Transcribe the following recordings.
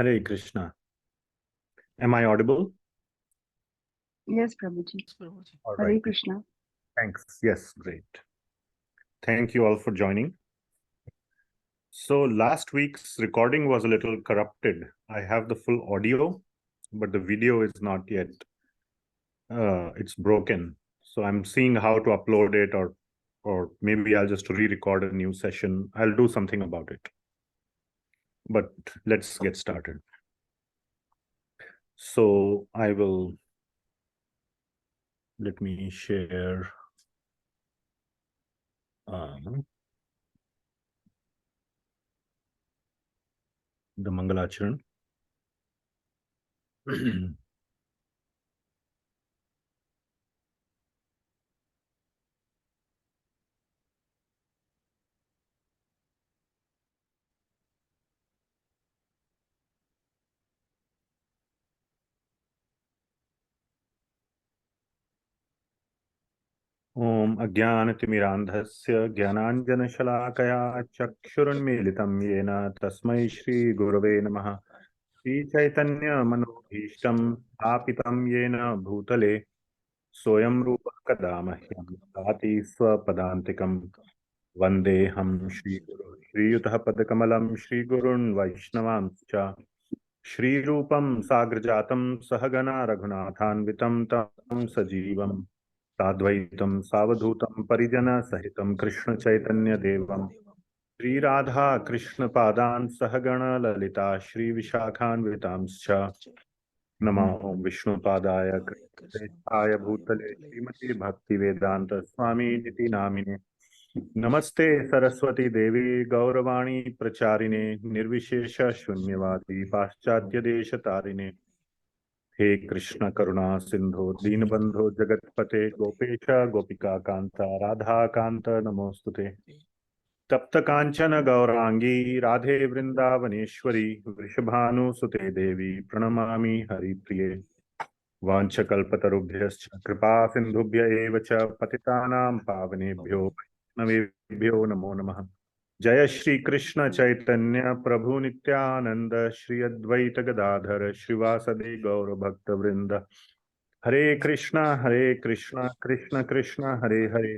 Hare Krishna. Am I audible? Yes, Prabhuji. All Hare right. Krishna. Thanks. Yes, great. Thank you all for joining. So last week's recording was a little corrupted. I have the full audio, but the video is not yet. It's broken. So I'm seeing how to upload it, or maybe I'll just re-record a new session. I'll do something about it. But let's get started. So let me share the Mangalacharan. Om Ajnanatimirandhasya Jnananjanashalakaya Chakshurunmilitam Yena Tasmai Shri Gurave Namaha Shri Chaitanya Manobhishtam Apitam Yena Bhutale Soyam Rupa Kadamahyam Bhati Swapadantikam Vandeham Shri Guru Shri Yutah Padakamalam Shri Gurun Vaishnavanscha Shri Rupam Sagrajatam Sahagana Raghunathanvitam Tam Sajivam Sadvaitam Savadhutam Parijana Sahitam Krishna Chaitanya Devam Shri Radha Krishna Padan Sahagana Lalita Shri Vishakhan Vitamscha Nama Om Vishnu Padaya Krishna Bhutale Srimati Bhakti Vedanta Swami Niti Namine Namaste Saraswati Devi Gauravani Pracharine Nirvishesha Shunyavadi Paschatya Desha Tarine हे कृष्ण करुणा सिंधु दीनबंधु जगतपते गोपेश गोपिका कांता राधा कांत नमोस्तुते तप्त कांचन गौरांगी राधे वृंदावनेश्वरी वृषभानुसुते देवी प्रणमामि हरिप्रिये वाञ्छकल्पतरुभ्यश्च कृपा सिन्धुभ्य एव च पतितानां पावनेभ्यो वैष्णवेभ्यो नमो नमः जय श्री कृष्ण चैतन्य प्रभु नित्यानंद श्री अद्वैत गदाधर श्रीवासदि गौर भक्त वृंद हरे कृष्णा कृष्ण कृष्ण हरे हरे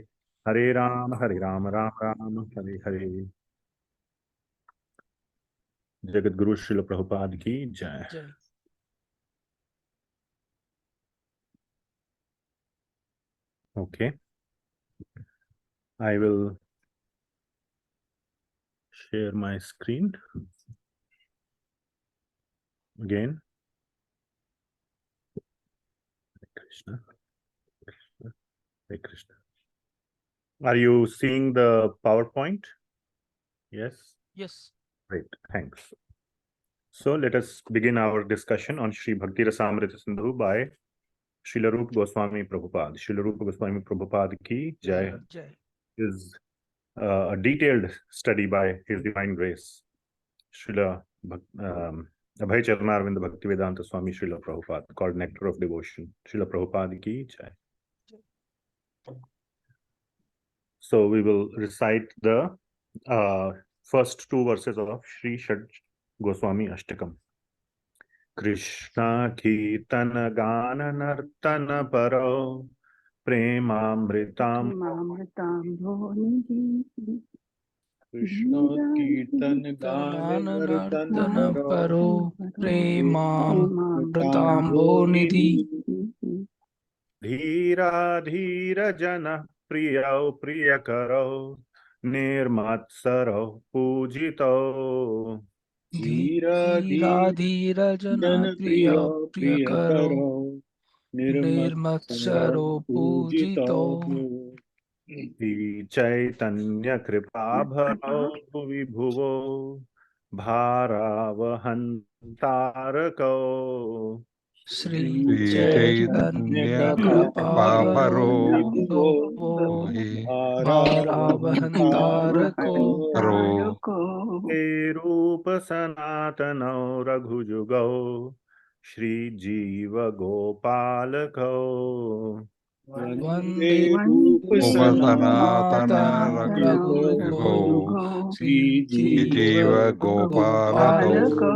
हरे राम राम राम हरे हरे। जगत गुरु श्रील प्रभुपाद की जय। Okay, I will share my screen again. Krishna, Krishna, Hare Krishna. Are you seeing the PowerPoint? Yes? Yes. Great, thanks. So let us begin our discussion on Śrī Bhakti-rasāmṛta-sindhu by Srila Rupa Gosvami Prabhupada. Srila Rupa Gosvami Prabhupada ki jai is a detailed study by His Divine Grace, Srila Abhay Charanarvind Bhakti Vedanta Swami Srila Prabhupada, called Nectar of Devotion. Srila Prabhupada ki jai. So we will recite the first two verses of Sri Shad Goswami Ashtakam. Krishna Kirtana Gana Nartana Paro Premamritam Krishna Kirtan Gana Nartana Paro Premamritambo Nidhi Dhira Dhira Jana Priyau Priyakaro Nirmatsaro Pujito Dhira Dhira Jana Priya Priyakaro Nirmatsaro Pujito Shri Chaitanya Kripa Bharo Vibhuvo Bharavahantarako Shri Chaitanya Kripa Bharo Bharavahantarako Rupa Sanatano Raghujugo Shri Jiva Gopalako Vande Rupa Sanatana Raghujugo Shri Jiva Gopalako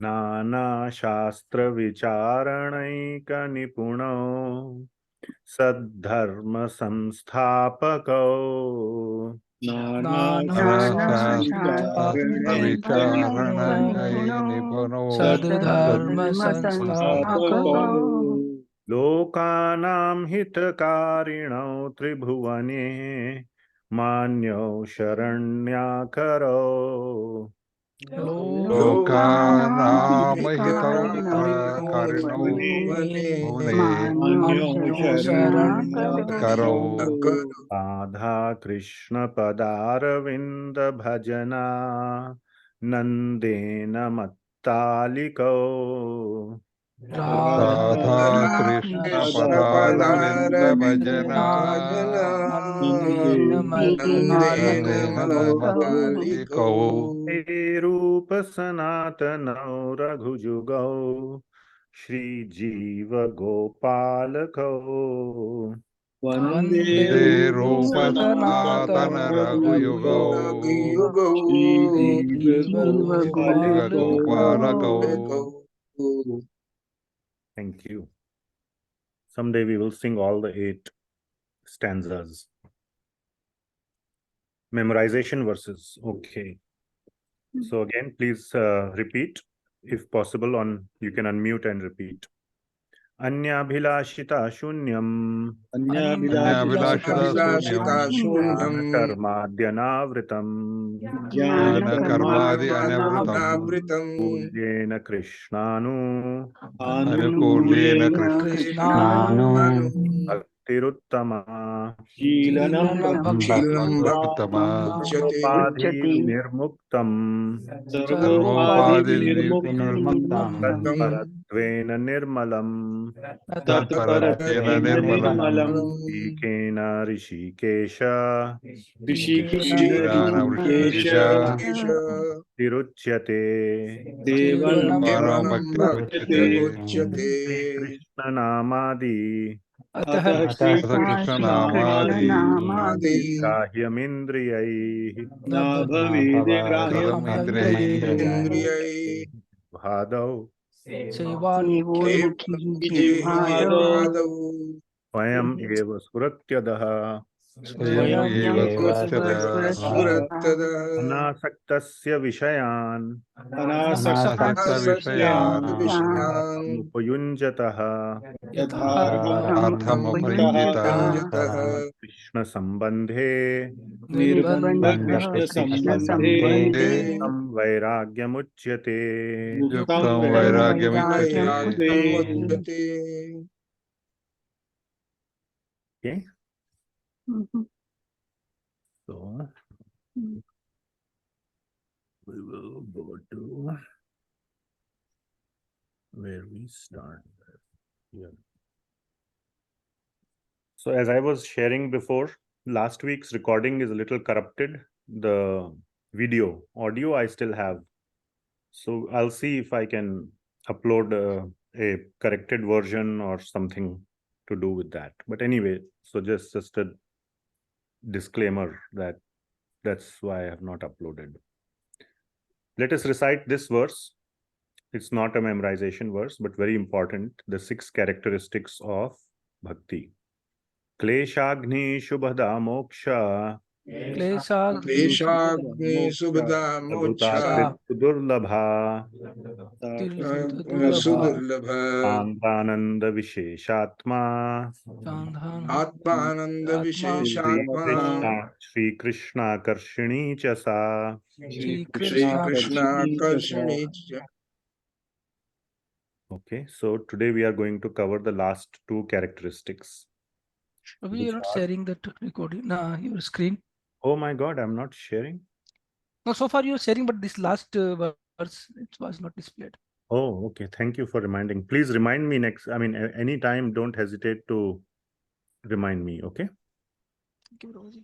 Nana Shastra Vicharanayika Nipuno Saddharma Samsthapako Nana Shastra Vicharana Nipuno Sadharma Saddharma Samsthapako Lokanam Hitakarino Tribhuvane Manyo Sharanyakaro Lokanam Hitau Karino Bhuvane Karo Radha Krishna Padaravinda Bhajana Nandena Mattaliko Radha Krishna Padaravinda Bhajana Nandena Mataliko Rupa Sanatana Raghujugo Shri Jiva Gopalako Vande Rupa Sanatana Raghuyugo Jiva Gopalako. Thank you. Someday we will sing all the 8 stanzas. Memorization verses. Okay. So again, please repeat. If possible, you can unmute and repeat. Anyabhilashita shunyam Anyabhilashita Jnana karmadhyanavritam Jnana Karmadi Anavritam Pulyena Krishnanu Anukulyena Krishnanu Bhaktiruttama Bhaktiruttama Sarvopadhi nirmuktam Sarvopadi Nirmuktam Tatparatvena nirmalam Tatparatyena Nirmalam Ikena Rishikesha Rishikena Rishikesha Tiruchyate Param Bhakti Uchyate Sri Krishna Namadi Atha Krishna Namadi Grahyamindriyai Graham Indriyai Bhadav Sevono Swayam eva suratyadaha Swayam eva Suratyada Anasaktasya Vishayan Anasakta Vishayan Upayunjataha Yathartham Upayunjitaha Krishna Sambandhe Nirbandha Krishna Sambandhe Tam Vairagyamuchyate. Yuktam Vairagyamichyate. Okay. So we will go to where we start here. So as I was sharing before, last week's recording is a little corrupted. The audio I still have. So I'll see if I can upload a corrected version or something to do with that. But anyway, so just a disclaimer that's why I have not uploaded. Let us recite this verse. It's not a memorization verse, but very important. The 6 characteristics of bhakti. Kleshagni shubhada moksha Kleshagni subhada moksha Sudurlabha Sudurlabha Sandrananda viśeṣātmā Atmananda viśeṣātmā Sri Krsnakarsini ca sa. Sri Krsnakarsini. Okay, so today we are going to cover the last 2 characteristics. Probably you're not sharing that recording, your screen. Oh my God, I'm not sharing. No, so far you're sharing, but this last verse, it was not displayed. Oh, okay. Thank you for reminding. Please remind me next. I mean, anytime, don't hesitate to remind me. Okay. Thank you, Prabhuji.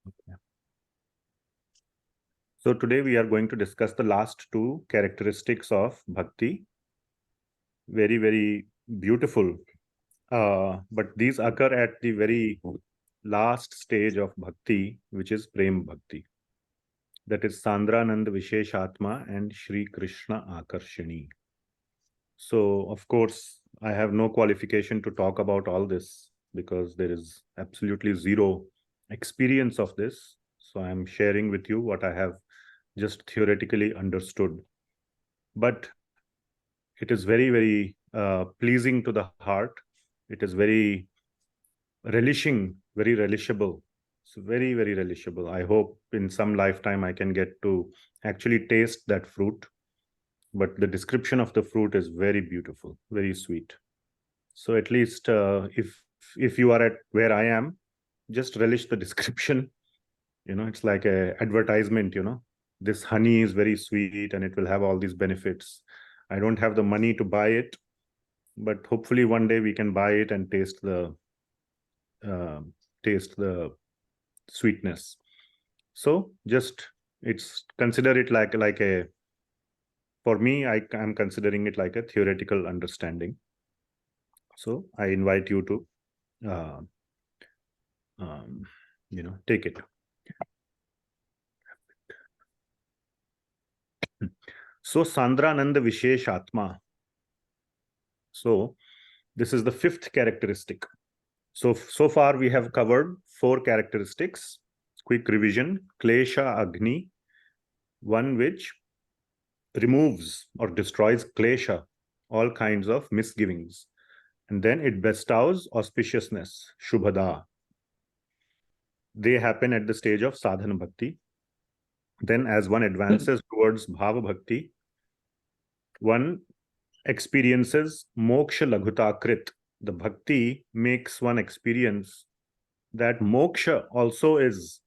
Okay. So today we are going to discuss the last 2 characteristics of bhakti. Very, very beautiful. But these occur at the very last stage of bhakti, which is Prema Bhakti. That is sandrananda, viśeṣātmā, and Sri Krsnakarsini. So, of course, I have no qualification to talk about all this because there is absolutely zero experience of this. So I am sharing with you what I have just theoretically understood. But it is very, very pleasing to the heart. It is very relishing, very relishable. It's very, very relishable. I hope in some lifetime I can get to actually taste that fruit. But the description of the fruit is very beautiful, very sweet. So at least if you are at where I am, just relish the description. You know, it's like a advertisement, you know. This honey is very sweet and it will have all these benefits. I don't have the money to buy it, but hopefully one day we can buy it and taste the sweetness. So just consider it like a, for me, I am considering it like a theoretical understanding. So I invite you to take it. So sandrananda viśeṣātmā. So this is the fifth characteristic. So far we have covered 4 characteristics. Quick revision: klesha agni, one which removes or destroys klesha, all kinds of misgivings. And then it bestows auspiciousness, shubhada. They happen at the stage of sadhana bhakti. Then as one advances towards bhava bhakti, one experiences moksha laghuta krit. The bhakti makes one experience that moksha also is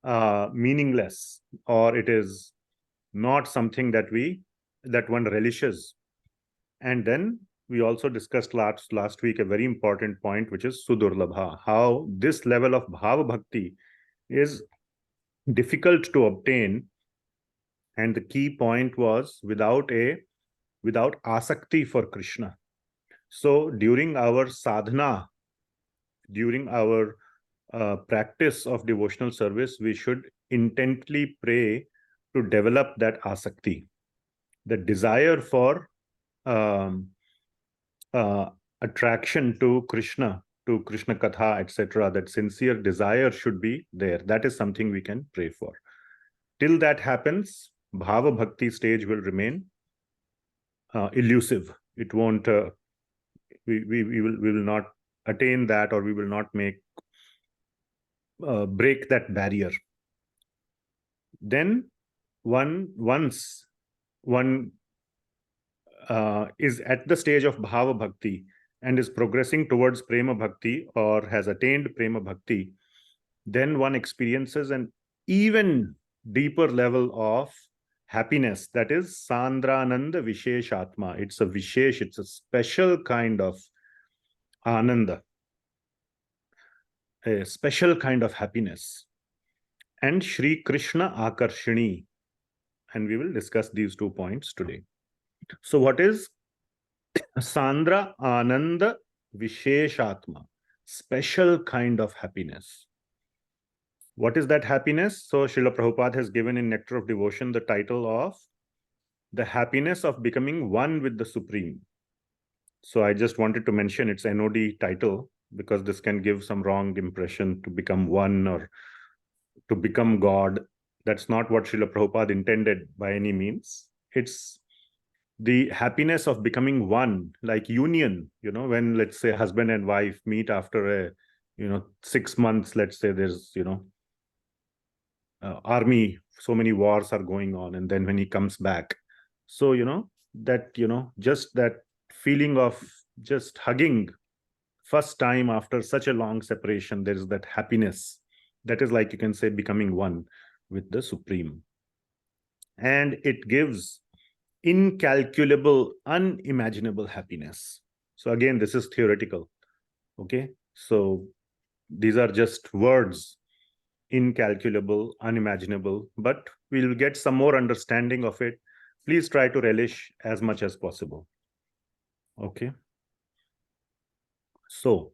meaningless, or it is not something that one relishes. And then we also discussed last week a very important point, which is sudurlabha, how this level of bhava bhakti is difficult to obtain. And the key point was without asakti for Krishna. So during our sadhana, during our practice of devotional service, we should intently pray to develop that asakti, the desire for attraction to Krishna, to Krishna Katha, etc. That sincere desire should be there. That is something we can pray for. Till that happens, bhava bhakti stage will remain elusive. It won't. We will not attain that, or we will not break that barrier. Then once one is at the stage of bhava bhakti and is progressing towards Prema Bhakti, or has attained Prema Bhakti, then one experiences an even deeper level of happiness, that is sandrananda viśeṣātmā. It's a vishesh, it's a special kind of ananda, a special kind of happiness. And Sri Krsnakarsini. And we will discuss these 2 points today. So what is sandrananda viśeṣātmā? Special kind of happiness. What is that happiness? So Srila Prabhupada has given in Nectar of Devotion the title of the happiness of becoming one with the Supreme. So I just wanted to mention its NOD title, because this can give some wrong impression to become one or to become God. That's not what Srila Prabhupada intended by any means. It's the happiness of becoming one, like union, when, let's say, husband and wife meet after a, 6 months, let's say there's, army, so many wars are going on, and then when he comes back, so just that feeling of just hugging first time after such a long separation, there is that happiness that is, like, you can say, becoming one with the Supreme. And it gives incalculable, unimaginable happiness. So again, this is theoretical. Okay, so these are just words: incalculable, unimaginable, but we'll get some more understanding of it. Please try to relish as much as possible. Okay. So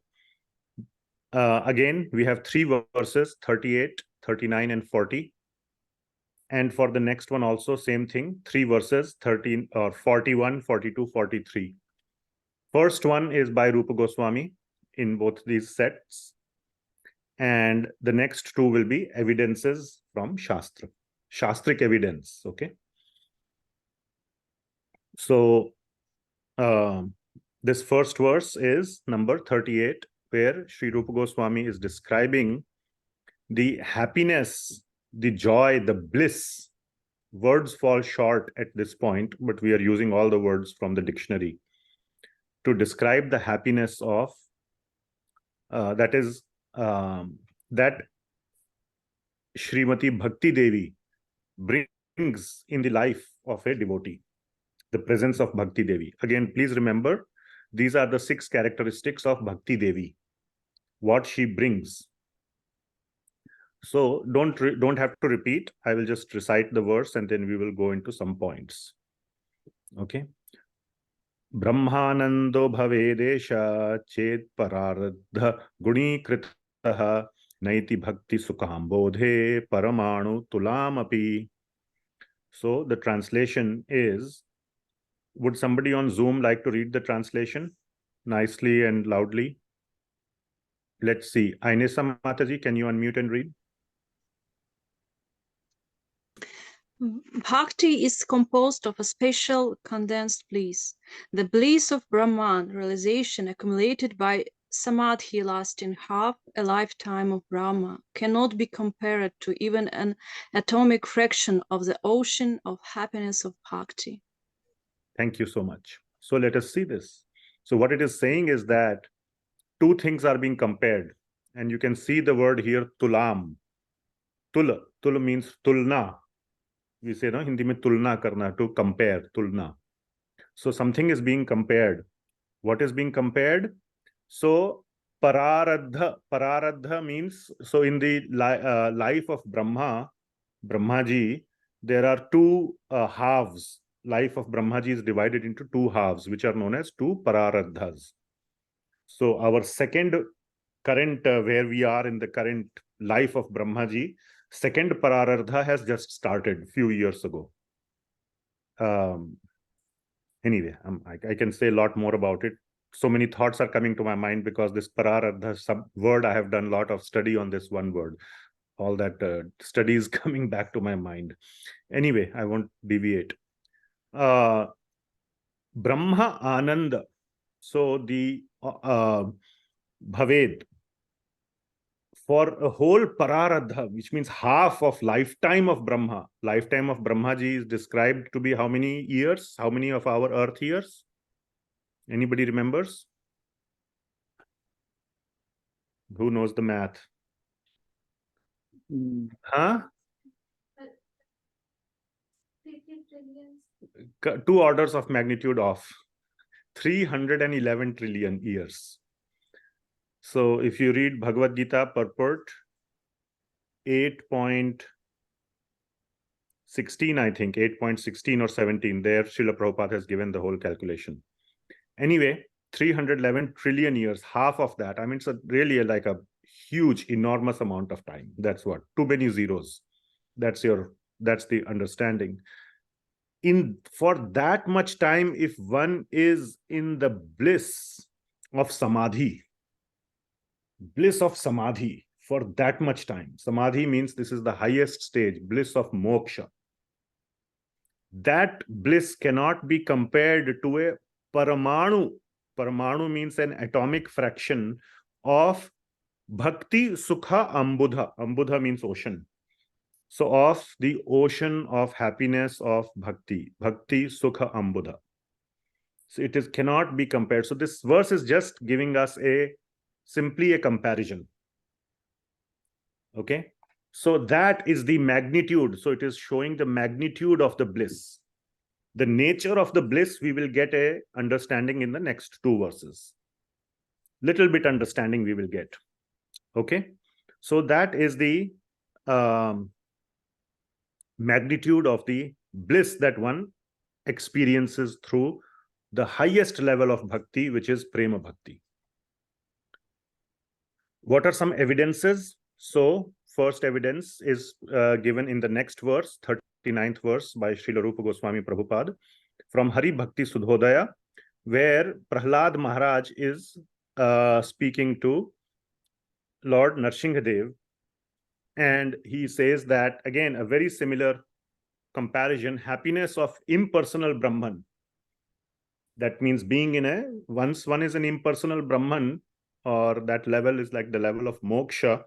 Again, we have three verses, 38, 39, and 40. And for the next one also, same thing, three verses, 13 or 41, 42, 43. First one is by Rupa Goswami in both these sets. And the next two will be evidences from Shastra, Shastric evidence, okay? So this first verse is number 38, where Sri Rupa Goswami is describing the happiness, the joy, the bliss. Words fall short at this point, but we are using all the words from the dictionary to describe the happiness of that Srimati Bhakti Devi brings in the life of a devotee. The presence of Bhakti Devi. Again, please remember, these are the 6 characteristics of Bhakti Devi, what she brings. So don't have to repeat. I will just recite the verse and then we will go into some points. Okay. Brahmanando bhavedesha chet pararadha guni kritaha naiti bhakti sukham bodhe paramanu tulamapi. So the translation is, would somebody on Zoom like to read the translation nicely and loudly? Let's see. Ainesa Mataji, can you unmute and read? Bhakti is composed of a special condensed bliss. The bliss of Brahman realization accumulated by samadhi lasting half a lifetime of Brahma cannot be compared to even an atomic fraction of the ocean of happiness of Bhakti. Thank you so much. So let us see this. So what it is saying is that two things are being compared. And you can see the word here, tulam. Tul means tulna. We say, no, Hindi mein tulna karna, to compare, tulna. So something is being compared. What is being compared? So pararadha means, so in the life of Brahmaji, there are two halves. Life of Brahmaji is divided into two halves, which are known as two pararadhas. So our second current, where we are in the current life of Brahmaji, second pararadha has just started a few years ago. Anyway, I can say a lot more about it. So many thoughts are coming to my mind because this pararadha word, I have done a lot of study on this one word. All that study is coming back to my mind. Anyway, I won't deviate. Brahma Ananda. So the Bhaved, for a whole pararadha, which means half of lifetime of Brahma. Lifetime of Brahmaji is described to be how many years? How many of our earth years? Anybody remembers? Who knows the math? Huh? 2 orders of magnitude off. 311 trillion years. So if you read Bhagavad Gita purport 8.16, I think 8.16 or 17, there Srila Prabhupada has given the whole calculation. Anyway, 311 trillion years, half of that. I mean, it's really like a huge, enormous amount of time. That's what, too many zeros. That's the understanding. For that much time, if one is in the bliss of samadhi, for that much time, samadhi means this is the highest stage, bliss of moksha. That bliss cannot be compared to a paramanu. Paramanu means an atomic fraction of bhakti sukha ambudha. Ambudha means ocean. So of the ocean of happiness of bhakti, bhakti sukha ambudha. So it cannot be compared. So this verse is just giving us simply a comparison. Okay. So that is the magnitude. So it is showing the magnitude of the bliss. The nature of the bliss, we will get a understanding in the next 2 verses. Little bit understanding we will get. Okay. So that is the magnitude of the bliss that one experiences through the highest level of bhakti, which is Prema Bhakti. What are some evidences? So first evidence is given in the next verse, 39th verse by Srila Rupa Goswami Prabhupada from Hari Bhakti Sudhodaya, where Prahlad Maharaj is speaking to Lord Narsinghadev, and he says that, again, a very similar comparison, happiness of impersonal Brahman. That means being in a, once one is an impersonal Brahman, or that level is like the level of moksha,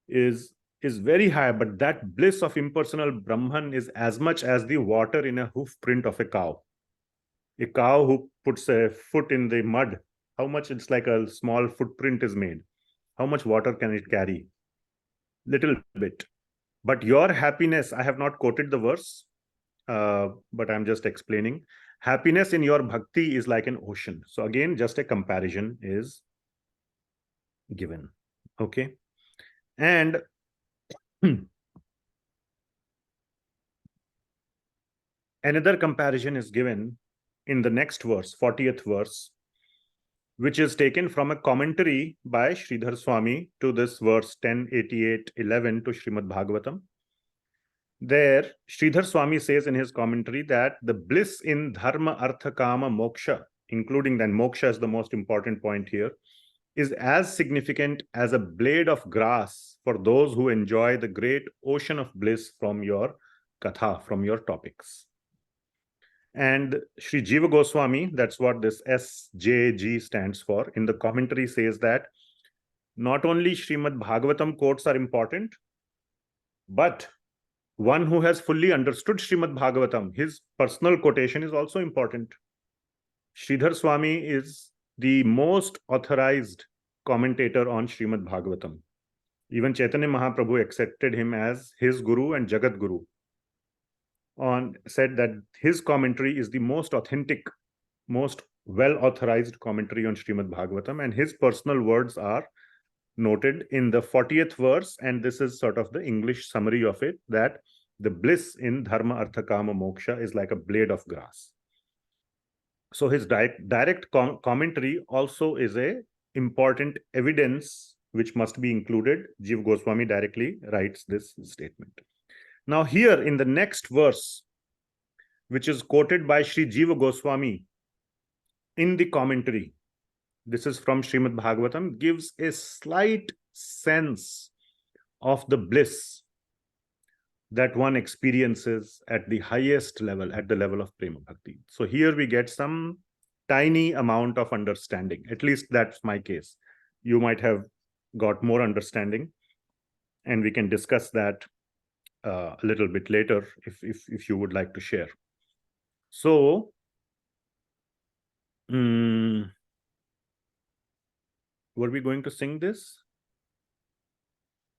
is very high, but that bliss of impersonal Brahman is as much as the water in a hoof print of a cow. A cow who puts a foot in the mud, how much it's like a small footprint is made. How much water can it carry? Little bit. But your happiness, I have not quoted the verse, but I'm just explaining. Happiness in your bhakti is like an ocean. So again, just a comparison is given. Okay. And another comparison is given in the next verse, 40th verse, which is taken from a commentary by Sridhar Swami to this verse 1088:11 to Srimad Bhagavatam. There, Sridhar Swami says in his commentary that the bliss in dharma, artha, kama, moksha, including then moksha is the most important point here, is as significant as a blade of grass for those who enjoy the great ocean of bliss from your katha, from your topics. And Sri Jiva Goswami, that's what this SJG stands for, in the commentary says that not only Srimad Bhagavatam quotes are important, but one who has fully understood Srimad Bhagavatam, his personal quotation is also important. Sridhar Swami is the most authorized commentator on Srimad Bhagavatam. Even Chaitanya Mahaprabhu accepted him as his guru and Jagat Guru. Said that his commentary is the most authentic, most well-authorized commentary on Srimad Bhagavatam, and his personal words are noted in the 40th verse, and this is sort of the English summary of it, that the bliss in dharma, artha, kama, moksha is like a blade of grass. So his direct commentary also is a important evidence which must be included. Jiva Goswami directly writes this statement. Now here in the next verse, which is quoted by Sri Jiva Goswami in the commentary, this is from Srimad Bhagavatam, gives a slight sense of the bliss that one experiences at the highest level, at the level of Prema Bhakti. So here we get some tiny amount of understanding. At least that's my case. You might have got more understanding, and we can discuss that a little bit later if you would like to share. So, were we going to sing this?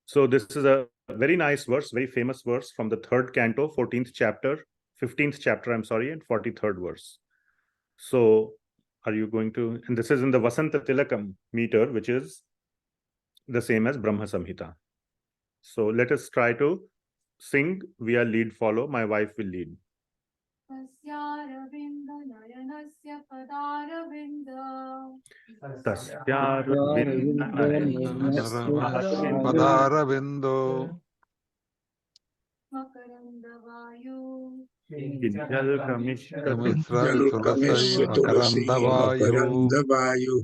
So this is a very nice verse, very famous verse from the 3rd canto, 14th chapter, 15th chapter, I'm sorry, and 43rd verse. So are you going to, and this is in the Vasanta Tilakam meter, which is the same as Brahma Samhita. So let us try to sing via lead follow. My wife will lead. Padaravindo Jalukamisya tulasi makarandavayu.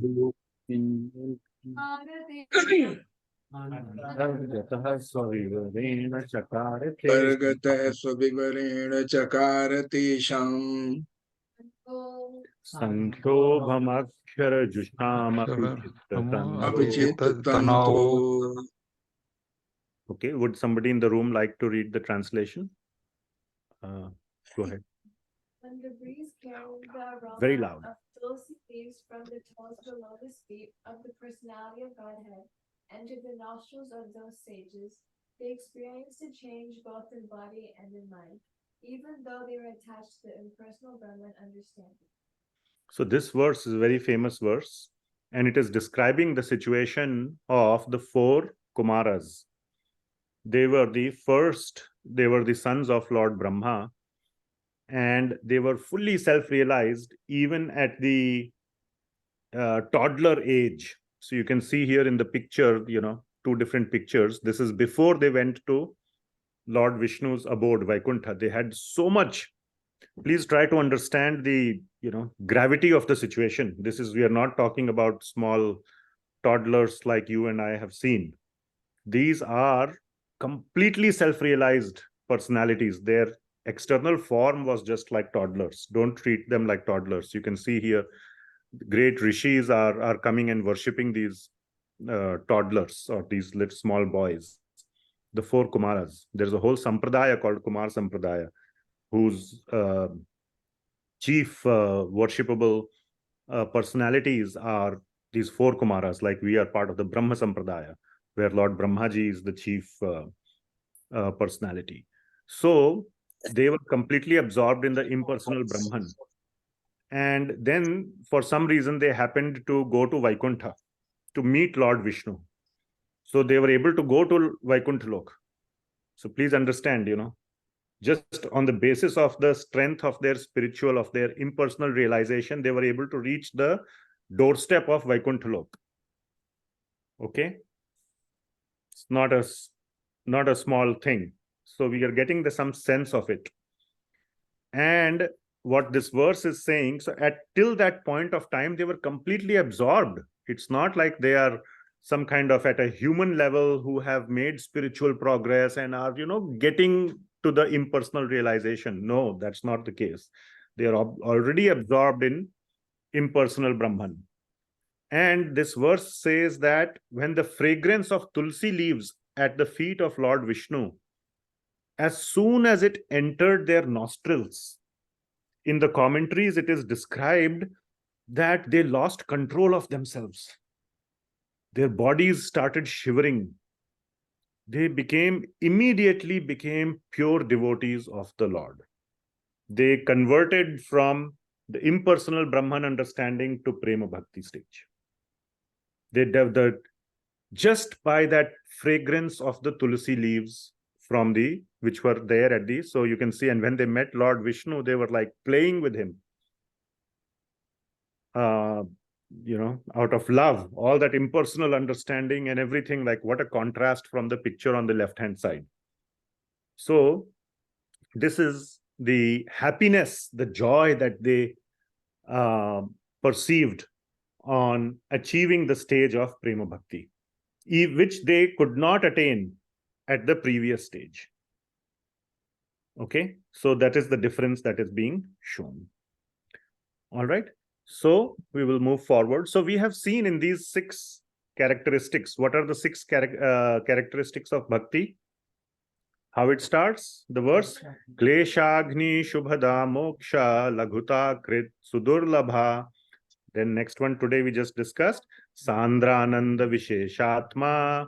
Pargata swavivarena chakarati sham. Sankhobhamakshara jusham Apichitanto. Okay, would somebody in the room like to read the translation? Go ahead. When the breeze carried the aroma Very loud. of tulsi leaves from the toes below the feet of the personality of Godhead entered the nostrils of those sages, they experienced a change both in body and in mind, even though they were attached to the impersonal Brahman understanding. So this verse is a very famous verse, and it is describing the situation of the 4 Kumaras. They were the sons of Lord Brahma, and they were fully self-realized even at the toddler age. So you can see here in the picture, two different pictures. This is before they went to Lord Vishnu's abode, Vaikuntha. They had so much. Please try to understand the, gravity of the situation. We are not talking about small toddlers like you and I have seen. These are completely self-realized personalities. Their external form was just like toddlers. Don't treat them like toddlers. You can see here, great rishis are coming and worshipping these toddlers or these little small boys. The 4 Kumaras. There's a whole sampradaya called Kumar Sampradaya, whose chief worshipable personalities are these 4 Kumaras. Like we are part of the Brahma Sampradaya, where Lord Brahmaji is the chief personality. So they were completely absorbed in the impersonal Brahman. And then for some reason, they happened to go to Vaikuntha to meet Lord Vishnu. So they were able to go to Vaikuntha Lok. So please understand, just on the basis of the strength of their spiritual, of their impersonal realization, they were able to reach the doorstep of Vaikuntha Lok. Okay? It's not a small thing. So we are getting some sense of it. And what this verse is saying, so till that point of time, they were completely absorbed. It's not like they are some kind of at a human level who have made spiritual progress and are, getting to the impersonal realization. No, that's not the case. They are already absorbed in impersonal Brahman. And this verse says that when the fragrance of tulsi leaves at the feet of Lord Vishnu, as soon as it entered their nostrils, in the commentaries, it is described that they lost control of themselves. Their bodies started shivering. They immediately became pure devotees of the Lord. They converted from the impersonal Brahman understanding to Prema Bhakti stage. Just by that fragrance of the tulsi leaves which were there at these. So you can see, and when they met Lord Vishnu, they were like playing with him. Out of love, all that impersonal understanding and everything, like what a contrast from the picture on the left-hand side. So this is the happiness, the joy that they perceived on achieving the stage of Prema Bhakti, which they could not attain at the previous stage. Okay, so that is the difference that is being shown. All right, so we will move forward. So we have seen in these 6 characteristics, what are the 6 characteristics of bhakti? How it starts, the verse, Kleshagni Shubhada Moksha Laghuta Krit Sudurlabha. Then next one today we just discussed, Sandrananda viśeṣātmā.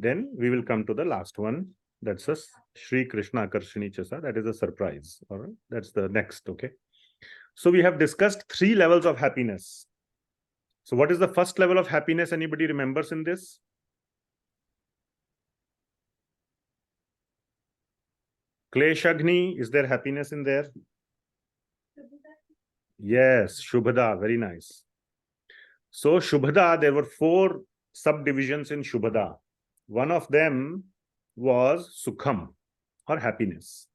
Then we will come to the last one. That's a Sri Krsnakarsini Chasa. That is a surprise. All right. That's the next. Okay. So we have discussed 3 levels of happiness. So what is the first level of happiness? Anybody remembers in this? Kleshagni, is there happiness in there? Yes, Shubhada, very nice. So Shubhada, there were 4 subdivisions in Shubhada. One of them was Sukham, or happiness.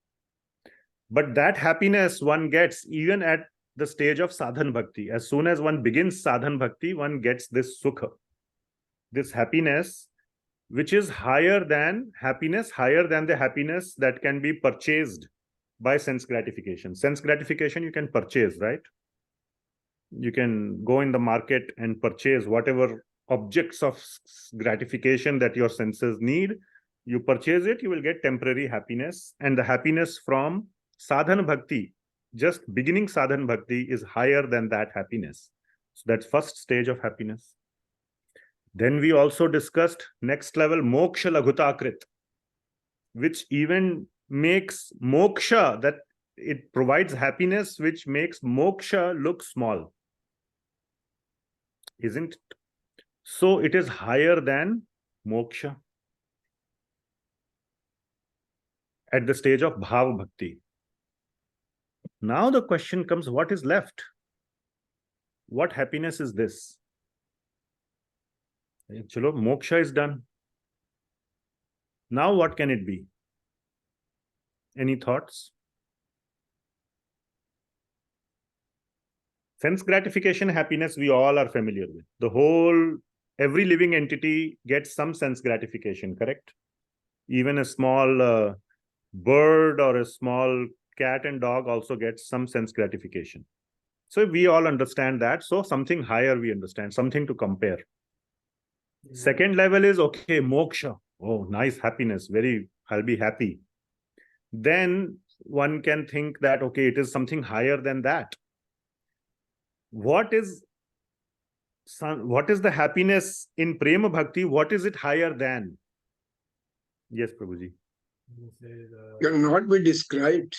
But that happiness one gets even at the stage of sadhan bhakti. As soon as one begins sadhan bhakti, one gets this sukha, this happiness, which is higher than the happiness that can be purchased by sense gratification. Sense gratification you can purchase, right? You can go in the market and purchase whatever objects of gratification that your senses need. You purchase it, you will get temporary happiness. And the happiness from sadhan bhakti, just beginning sadhan bhakti, is higher than that happiness. So that's first stage of happiness. Then we also discussed next level, moksha laghutakrit, which even makes moksha, that it provides happiness which makes moksha look small. Isn't it? So it is higher than moksha at the stage of bhava bhakti. Now the question comes, what is left? What happiness is this? Chalo, moksha is done. Now what can it be? Any thoughts? Sense gratification, happiness, we all are familiar with. Every living entity gets some sense gratification, correct? Even a small bird or a small cat and dog also gets some sense gratification. So we all understand that. So something higher we understand, something to compare. Second level is, okay, moksha. Oh, nice, happiness. I'll be happy. Then one can think that, okay, it is something higher than that. What is the happiness in Prema Bhakti? What is it higher than? Yes, Prabhuji. Cannot be described.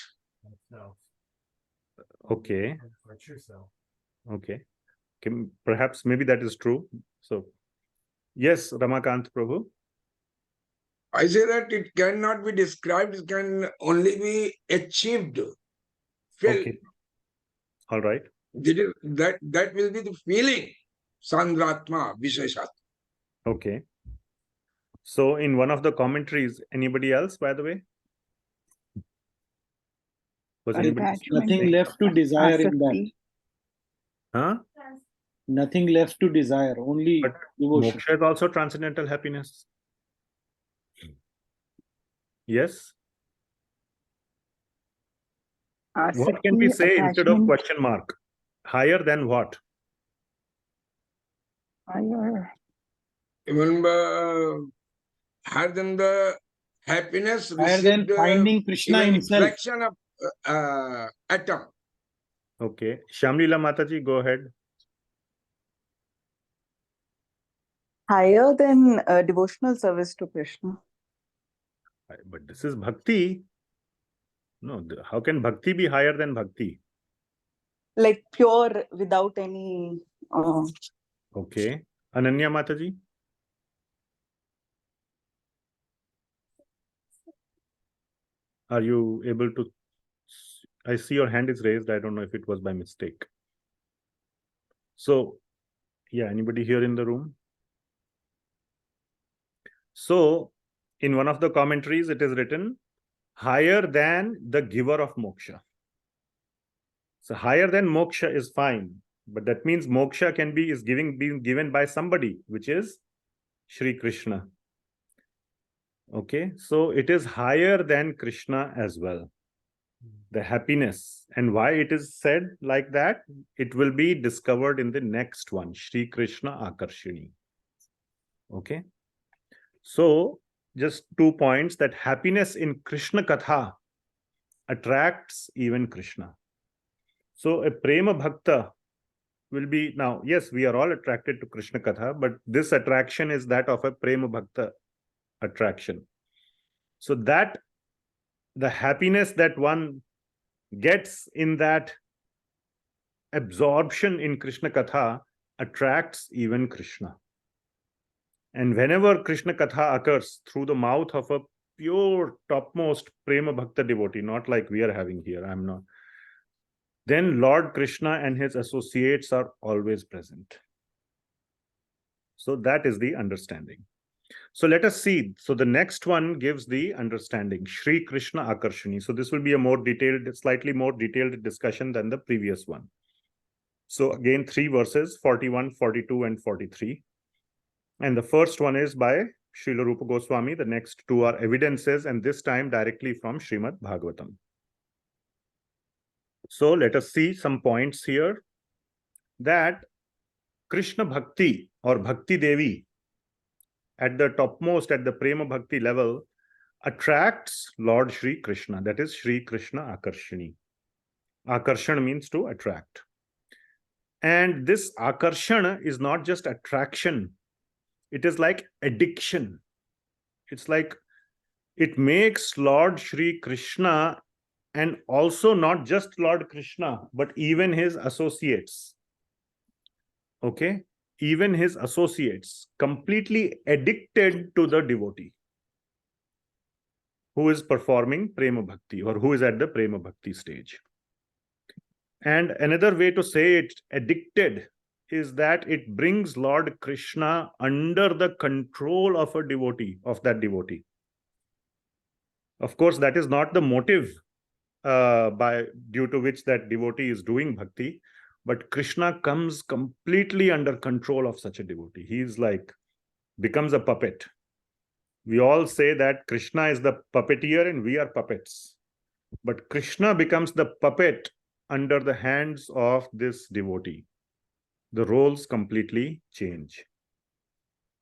Okay. Okay. Perhaps maybe that is true. So, yes, Ramakant Prabhu. I say that it cannot be described, it can only be achieved. Felt. Okay. All right. That will be the feeling. Sandrātma, viśeṣātmā. Okay. So in one of the commentaries, anybody else, by the way? Was anybody? Nothing left to desire in that. Huh? Nothing left to desire, only But devotion. moksha is also transcendental happiness. Yes. What can we say instead of question mark? Higher than what? Even higher than the happiness Higher than received, finding Krishna even himself. fraction of atom. Okay. Shamlila Mataji, go ahead. Higher than devotional service to Krishna. But this is bhakti. No, how can bhakti be higher than bhakti? Like pure, without any... Okay. Ananya Mataji? Are you able to... I see your hand is raised. I don't know if it was by mistake. So, yeah, anybody here in the room? So, in one of the commentaries, it is written, higher than the giver of moksha. So, higher than moksha is fine. But that means moksha being given by somebody, which is Sri Krishna. Okay, so it is higher than Krishna as well. The happiness. And why it is said like that? It will be discovered in the next one, Sri Krsnakarsini. Okay. So, just 2 points, that happiness in Krishna Katha attracts even Krishna. So, a Prema Bhakta will be, now, yes, we are all attracted to Krishna Katha, but this attraction is that of a Prema Bhakta attraction. So, that the happiness that one gets in that absorption in Krishna Katha attracts even Krishna. And whenever Krishna Katha occurs through the mouth of a pure topmost Prema Bhakta devotee, not like we are having here, I'm not, then Lord Krishna and his associates are always present. So that is the understanding. So let us see. So the next one gives the understanding, Sri Krsnakarsini. So this will be a slightly more detailed discussion than the previous one. So again, 3 verses, 41, 42, and 43. And the first one is by Srila Rupa Goswami. The next 2 are evidences, and this time directly from Srimad Bhagavatam. So let us see some points here, that Krishna Bhakti or Bhakti Devi at the topmost, at the Prema Bhakti level, attracts Lord Sri Krishna. That is Sri Krsnakarsini. Akarshana means to attract. And this akarshana is not just attraction. It is like addiction. It's like it makes Lord Sri Krishna, and also not just Lord Krishna, but even his associates. Okay? Even his associates completely addicted to the devotee who is performing Prema Bhakti or who is at the Prema Bhakti stage. And another way to say it, addicted, is that it brings Lord Krishna under the control of a devotee, of that devotee. Of course, that is not the motive due to which that devotee is doing bhakti, but Krishna comes completely under control of such a devotee. He's like, becomes a puppet. We all say that Krishna is the puppeteer and we are puppets. But Krishna becomes the puppet under the hands of this devotee. The roles completely change.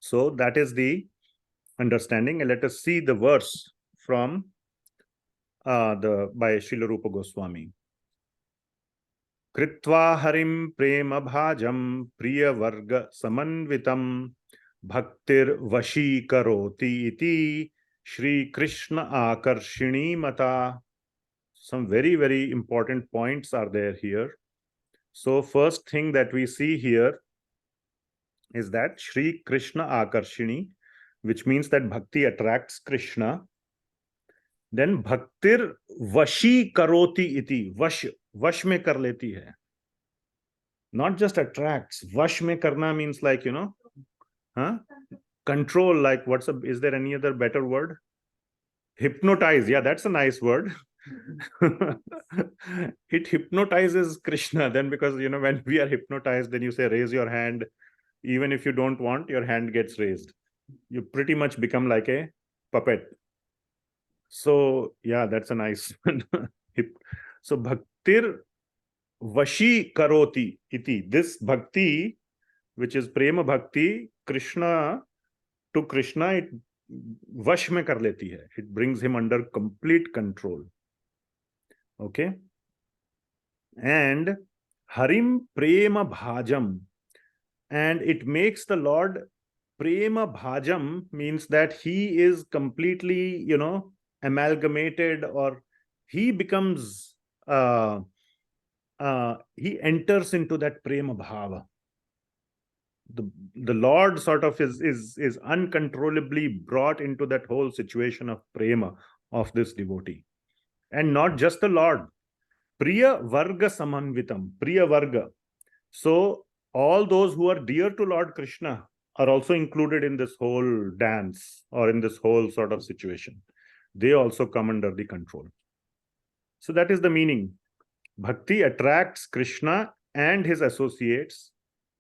So that is the understanding. And let us see the verse from by Srila Rupa Goswami. Kritva harim prema bhajam priya varga samanvitam bhaktir vashi karoti iti Sri Krsnakarsini mata. Some very, very important points are there here. So first thing that we see here is that Sri Krsnakarsini, which means that bhakti attracts Krishna. Then bhaktir vashi karoti iti. Vash mein kar leti hai. Not just attracts. Vash mein karna means like, control, like is there any other better word? Hypnotize. Yeah, that's a nice word. It hypnotizes Krishna then, because when we are hypnotized, then you say raise your hand. Even if you don't want, your hand gets raised. You pretty much become like a puppet. So yeah, that's a nice one. So bhaktir vashi karoti iti. This bhakti, which is Prema Bhakti, to Krishna, it vash mein kar leti hai. It brings him under complete control. Okay. And harim prema bhajam. And it makes the Lord Prema Bhajam, means that he is completely, amalgamated, or he becomes, he enters into that Prema Bhava. The Lord sort of is uncontrollably brought into that whole situation of Prema of this devotee. And not just the Lord. Priya Varga Samanvitam. Priya Varga. So all those who are dear to Lord Krishna are also included in this whole dance, or in this whole sort of situation. They also come under the control. So that is the meaning. Bhakti attracts Krishna and his associates.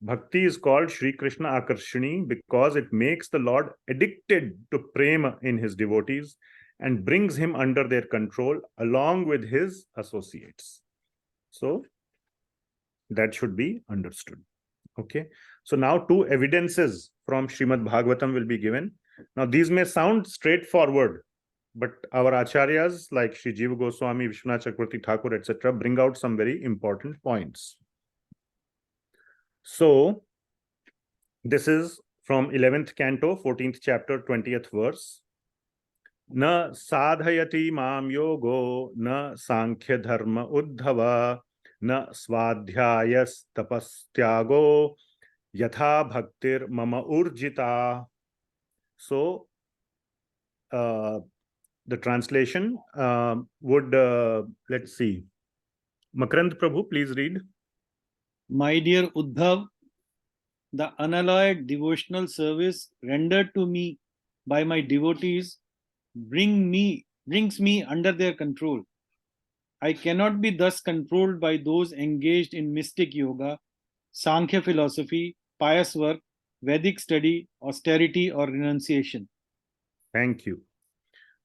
Bhakti is called Sri Krsnakarsini because it makes the Lord addicted to prema in his devotees and brings him under their control along with his associates. So that should be understood. Okay. So now two evidences from Srimad Bhagavatam will be given. Now these may sound straightforward, but our acharyas like Sri Jiva Goswami, Vishwanath Chakravarti Thakur, etc. bring out some very important points. So this is from 11th canto, 14th chapter, 20th verse. Na sadhayati mam yogo, na sankhya dharma uddhava, na swadhyayas tapastyago, yatha bhaktir mama urjita. So the translation would, let's see. Makarand Prabhu, please read. My dear Uddhav, the unalloyed devotional service rendered to me by my devotees brings me under their control. I cannot be thus controlled by those engaged in mystic yoga, Sankhya philosophy, pious work, Vedic study, austerity, or renunciation. Thank you.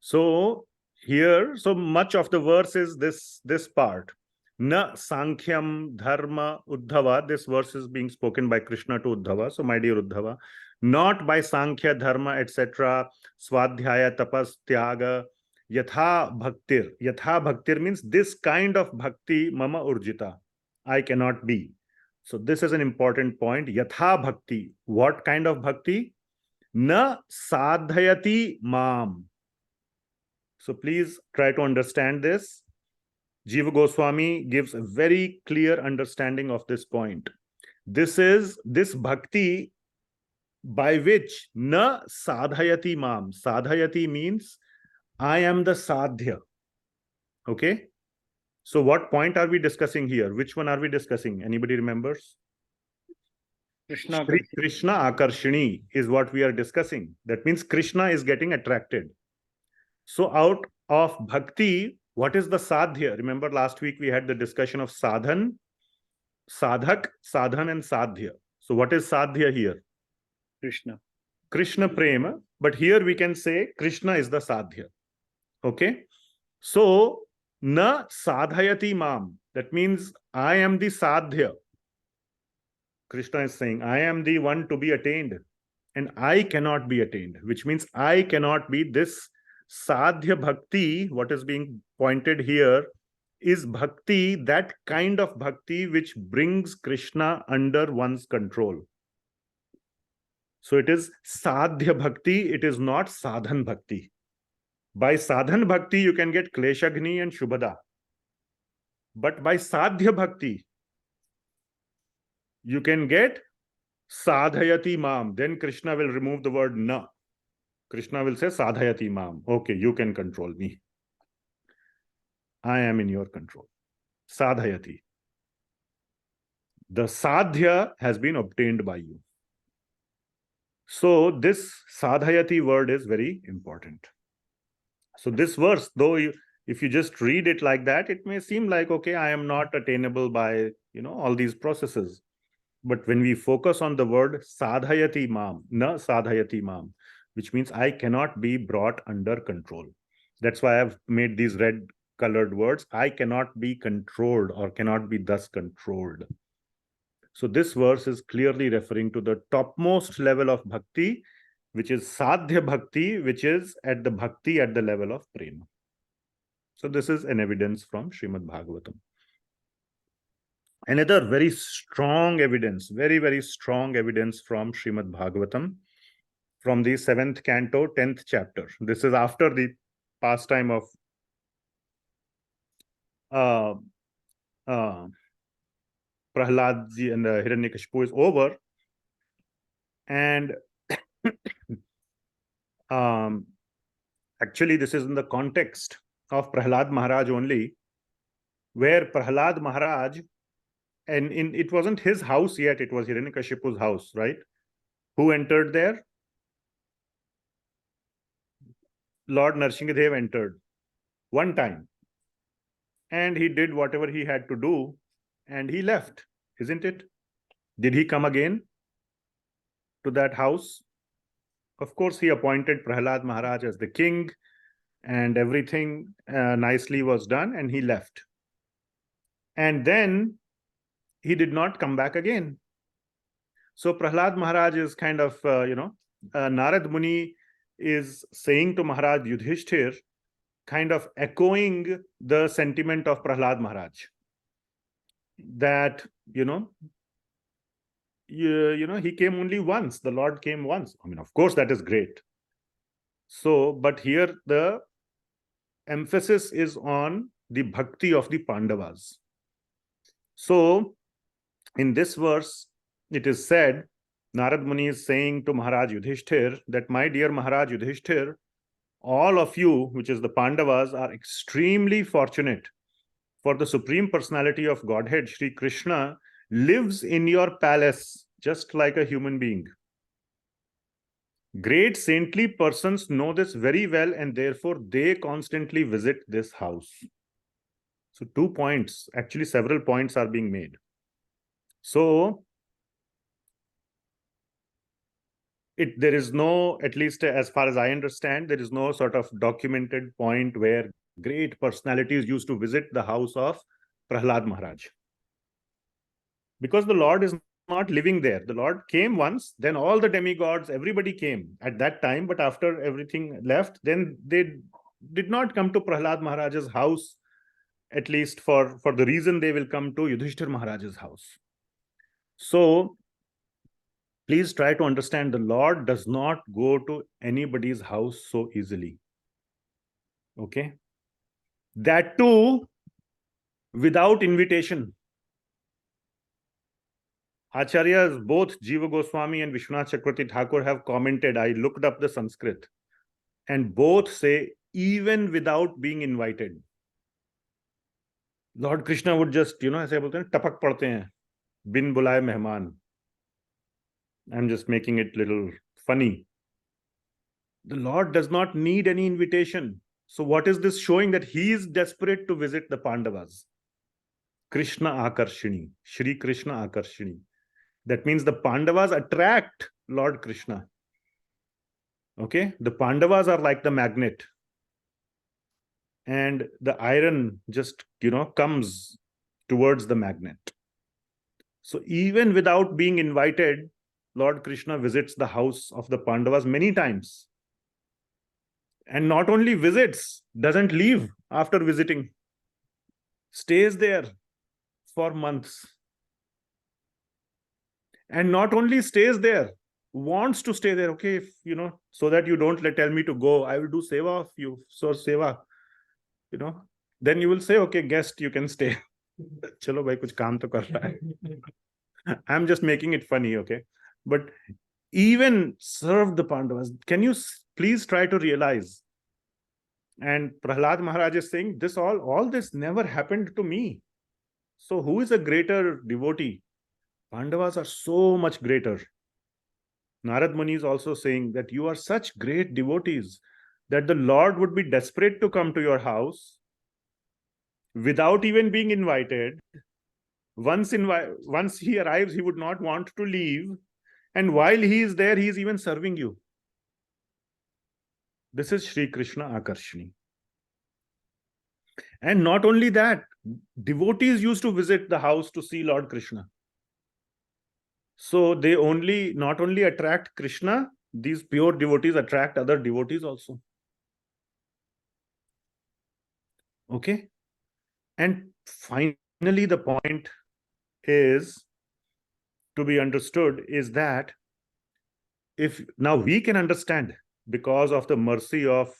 So here, so much of the verse is this part. Na Sankhyam Dharma Uddhava. This verse is being spoken by Krishna to Uddhava. So my dear Uddhava, not by Sankhya, Dharma, etc. Swadhyaya, Tapas, Tyaga, Yatha Bhaktir. Yatha Bhaktir means this kind of bhakti, Mama Urjita. I cannot be. So this is an important point. Yatha Bhakti. What kind of bhakti? Na Sadhayati Mam. So please try to understand this. Jiva Goswami gives a very clear understanding of this point. This is this bhakti by which na sadhayati mam. Sadhayati means I am the sadhya. Okay. So what point are we discussing here? Which one are we discussing? Anybody remembers? Sri Krsnakarsini is what we are discussing. That means Krishna is getting attracted. So out of bhakti, what is the sadhya? Remember last week we had the discussion of sadhan, sadhak, sadhan and sadhya. So what is sadhya here? Krishna. Krishna prema, but here we can say Krishna is the sadhya. Okay. So na sadhayati mam. That means I am the sadhya. Krishna is saying, I am the one to be attained and I cannot be attained, which means I cannot be this sadhya bhakti. What is being pointed here is bhakti, that kind of bhakti which brings Krishna under one's control. So it is sadhya bhakti, it is not sadhan bhakti. By sadhan bhakti, you can get kleshagni and shubhada. But by sadhya bhakti, you can get sadhayati mam. Then Krishna will remove the word na. Krishna will say sadhayati mam. Okay, you can control me. I am in your control. Sadhayati. The sadhya has been obtained by you. So this sadhayati word is very important. So this verse, though if you just read it like that, it may seem like, okay, I am not attainable by, all these processes. But when we focus on the word sadhayati mam, na sadhayati mam, which means I cannot be brought under control. That's why I've made these red colored words. I cannot be controlled or cannot be thus controlled. So this verse is clearly referring to the topmost level of bhakti, which is sadhya bhakti, which is at the bhakti at the level of prema. So this is an evidence from Srimad Bhagavatam. Another very strong evidence, very, very strong evidence from Srimad Bhagavatam, from the 7th canto, 10th chapter. This is after the pastime of Prahladji and Hiranyakashipu is over. And actually, this is in the context of Prahlad Maharaj only, where Prahlad Maharaj, and it wasn't his house yet, it was Hiranyakashipu's house, right? Who entered there? Lord Nrsimhadev entered one time. And he did whatever he had to do, and he left, isn't it? Did he come again to that house? Of course, he appointed Prahlad Maharaj as the king, and everything nicely was done, and he left. And then he did not come back again. So Prahlad Maharaj is kind of, Narad Muni is saying to Maharaj Yudhishthir, kind of echoing the sentiment of Prahlad Maharaj, that, he came only once, the Lord came once. I mean, of course, that is great. So, but here the emphasis is on the bhakti of the Pandavas. So, in this verse, it is said, Narad Muni is saying to Maharaj Yudhishthir that, my dear Maharaj Yudhishthir, all of you, which is the Pandavas, are extremely fortunate, for the Supreme Personality of Godhead, Sri Krishna, lives in your palace just like a human being. Great saintly persons know this very well, and therefore they constantly visit this house. So 2 points, actually several points are being made. So there is no, at least as far as I understand, there is no sort of documented point where great personalities used to visit the house of Prahlad Maharaj. Because the Lord is not living there. The Lord came once, then all the demigods, everybody came at that time, but after everything left, then they did not come to Prahlad Maharaj's house, at least for the reason they will come to Yudhishthir Maharaj's house. So please try to understand, the Lord does not go to anybody's house so easily. Okay? That too, without invitation. Acharyas, both Jiva Goswami and Vishwanath Chakravarti Thakur have commented. I looked up the Sanskrit, and both say, even without being invited, Lord Krishna would just, ऐसे बोलते हैं, टपक पड़ते हैं, बिन बुलाए मेहमान. I'm just making it little funny. The Lord does not need any invitation. So what is this showing? That he is desperate to visit the Pandavas. Kṛṣṇākarṣiṇī, Sri Krsnakarsini. That means the Pandavas attract Lord Krishna. Okay, the Pandavas are like the magnet, and the iron just, comes towards the magnet. So even without being invited, Lord Krishna visits the house of the Pandavas many times. And not only visits, doesn't leave after visiting, stays there for months. And not only stays there, wants to stay there. Okay, if, so that you don't tell me to go, I will do seva of you. So seva, then you will say, okay, guest, you can stay. Chalo bhai, kuch kaam to kar raha hai. I'm just making it funny, okay? But even serve the Pandavas. Can you please try to realize? And Prahlad Maharaj is saying, all this never happened to me. So who is a greater devotee? Pandavas are so much greater. Narad Muni is also saying that you are such great devotees that the Lord would be desperate to come to your house without even being invited. Once he arrives, he would not want to leave. And while he is there, he is even serving you. This is Sri Krsnakarsini. And not only that, devotees used to visit the house to see Lord Krishna. So they not only attract Krishna, these pure devotees attract other devotees also. Okay? And finally, the point is to be understood is that if now we can understand, because of the mercy of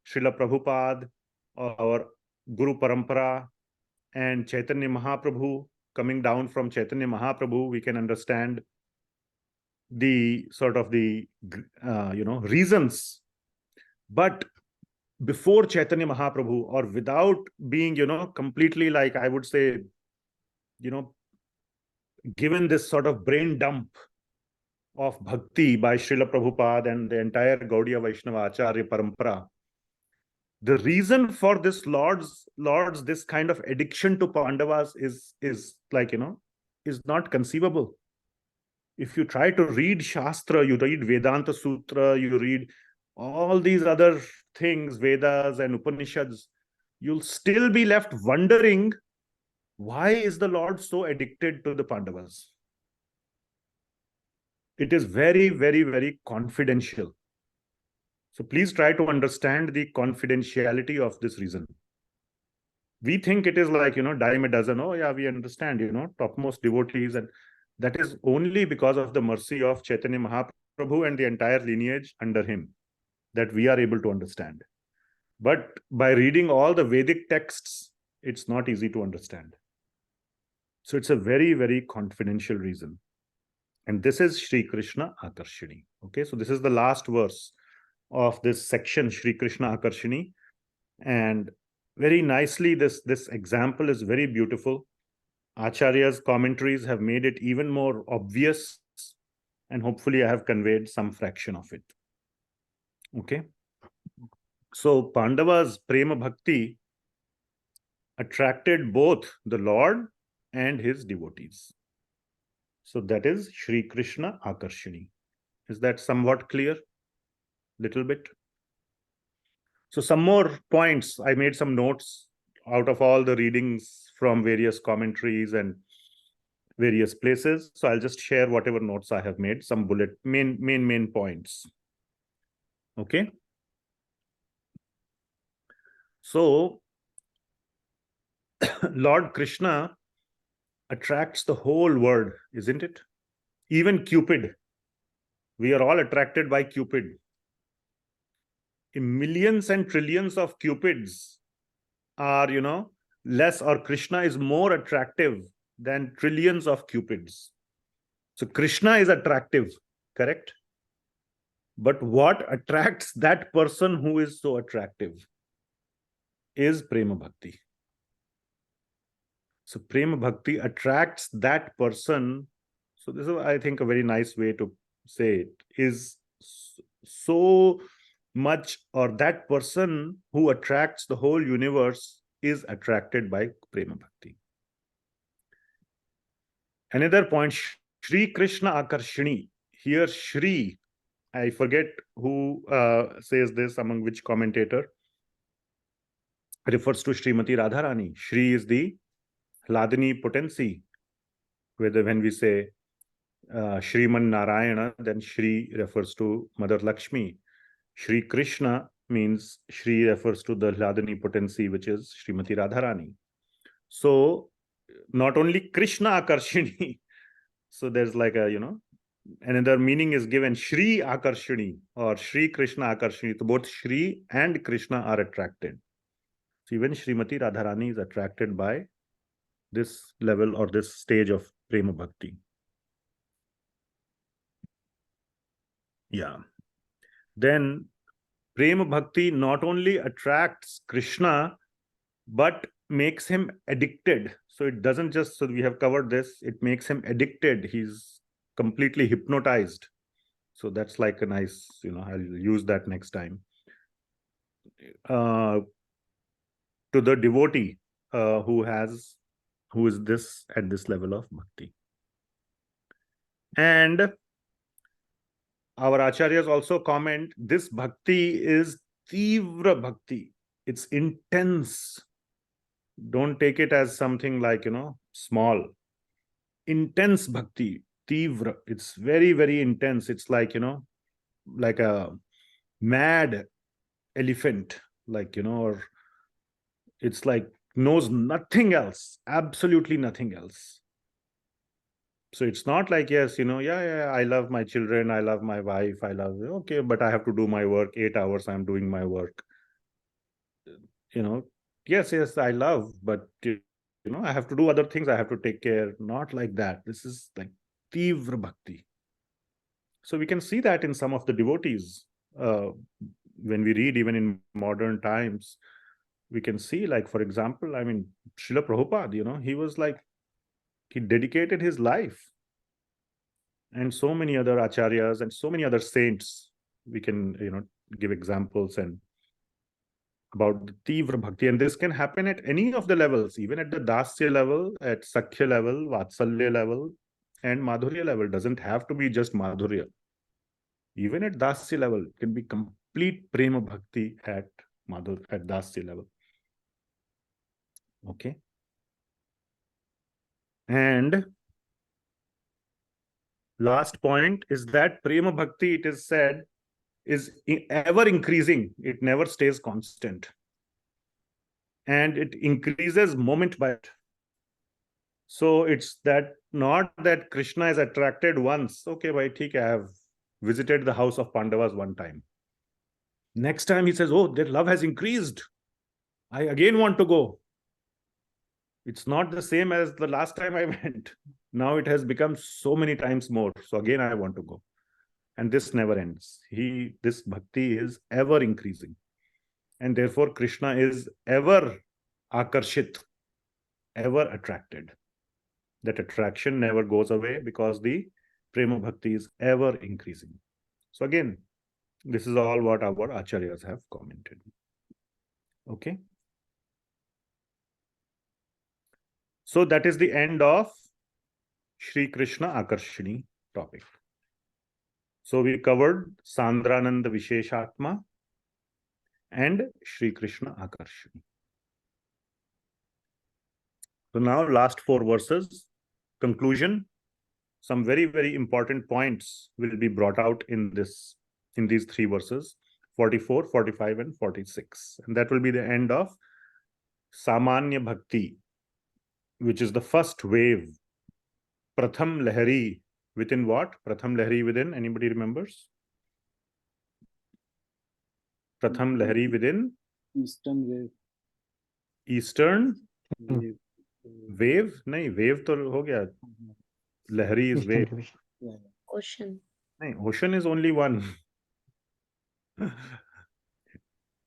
Srila Prabhupada, our Guru Parampara, and Chaitanya Mahaprabhu, coming down from Chaitanya Mahaprabhu, we can understand the sort of the reasons. But before Chaitanya Mahaprabhu, or without being completely, like I would say, given this sort of brain dump of bhakti by Srila Prabhupada and the entire Gaudiya Vaishnava Acharya Parampara, the reason for this Lord's this kind of addiction to Pandavas is like, is not conceivable. If you try to read Shastra, you read Vedanta Sutra, you read all these other things, Vedas and Upanishads, you'll still be left wondering, why is the Lord so addicted to the Pandavas? It is very, very, very confidential. So please try to understand the confidentiality of this reason. We think it is like, dime a dozen. Oh yeah, we understand, topmost devotees. And that is only because of the mercy of Chaitanya Mahaprabhu and the entire lineage under him that we are able to understand. But by reading all the Vedic texts, it's not easy to understand. So it's a very, very confidential reason. And this is Sri Krsnakarsini. Okay, so this is the last verse of this section, Sri Krsnakarsini. And very nicely, this example is very beautiful. Acharya's commentaries have made it even more obvious, and hopefully I have conveyed some fraction of it. Okay. So Pandava's Prema Bhakti attracted both the Lord and his devotees. So that is Sri Krsnakarsini. Is that somewhat clear? Little bit. So some more points. I made some notes out of all the readings from various commentaries and various places. So I'll just share whatever notes I have made, some main points. Okay. So Lord Krishna attracts the whole world, isn't it? Even Cupid. We are all attracted by Cupid. Millions and trillions of Cupids are, less, or Krishna is more attractive than trillions of Cupids. So Krishna is attractive, correct? But what attracts that person who is so attractive is Prema Bhakti. So Prema Bhakti attracts that person So this is, I think, a very nice way to say it, is so much, or that person who attracts the whole universe is attracted by Prema Bhakti. Another point, Sri Krsnakarsini. Here, Shri, I forget who says this, among which commentator, refers to Srimati Radharani. Shri is the Hladini potency. When we say Shriman Narayana, then Shri refers to Mother Lakshmi. Shri Krishna means Shri refers to the Hladini potency, which is Srimati Radharani. So not only Kṛṣṇākarṣiṇī, so there's like a, another meaning is given, Śrī Akarshini or Sri Krsnakarsini. So both Shri and Krishna are attracted. So even Srimati Radharani is attracted by this level or this stage of Prema Bhakti. Yeah. Then Prema Bhakti not only attracts Krishna, but makes him addicted. So it doesn't just, so we have covered this, it makes him addicted. He's completely hypnotized. So that's like a nice, I'll use that next time. To the devotee who is this at this level of bhakti. And our acharyas also comment, this bhakti is tivra bhakti. It's intense. Don't take it as something like, small. Intense bhakti, tivra. It's very, very intense. It's like, like a mad elephant, like, or it's like knows nothing else, absolutely nothing else. So it's not like, yes, yeah, I love my children, I love my wife, okay, but I have to do my work, 8 hours, I'm doing my work. Yes, I love, but, I have to do other things, I have to take care. Not like that. This is like tivra bhakti. So we can see that in some of the devotees. When we read, even in modern times, we can see, like, for example, Srila Prabhupada, he was like, he dedicated his life. And so many other acharyas and so many other saints, we can, give examples and about the tivra bhakti. And this can happen at any of the levels, even at the dasya level, at sakhya level, vatsalya level, and madhurya level. Doesn't have to be just madhurya. Even at dasya level, it can be complete prema bhakti at dasya level. Okay. And last point is that prema bhakti, it is said, is ever increasing. It never stays constant. And it increases moment by moment. So it's that, not that Krishna is attracted once. Okay, bhai, theek hai, I have visited the house of Pandavas one time. Next time he says, oh, their love has increased. I again want to go. It's not the same as the last time I went. Now it has become so many times more. So again, I want to go. And this never ends. This bhakti is ever increasing. And therefore, Krishna is ever akarshit, ever attracted. That attraction never goes away because the prema bhakti is ever increasing. So again, this is all what our acharyas have commented. Okay. So that is the end of Sri Krsnakarsini topic. So we covered Sandrananda viśeṣātmā and Sri Krsnakarsini. So now last 4 verses, conclusion. Some very, very important points will be brought out in these 3 verses, 44, 45, and 46. And that will be the end of Samanya Bhakti, which is the first wave. Pratham Lahari, within what? Pratham Lahari within, anybody remembers? Pratham Lahari within? Eastern wave. Eastern wave? Nahin, wave to ho gaya. Lahari is wave. Ocean. Nahin, ocean is only one.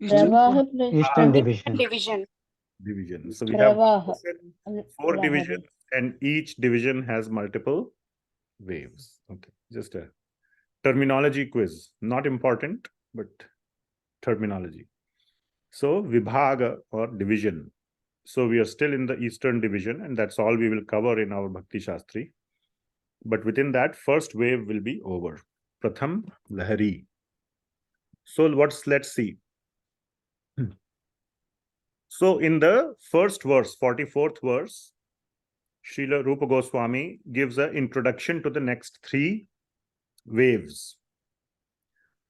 Eastern division. Division. So we have 4 divisions, and each division has multiple waves. Okay, just a terminology quiz. Not important, but terminology. So, Vibhaga or division. So, we are still in the Eastern division, and that's all we will cover in our Bhakti Shastri. But within that, first wave will be over. Pratham Lahari. So, let's see. So, in the first verse, 44th verse, Srila Rupa Goswami gives an introduction to the next three waves.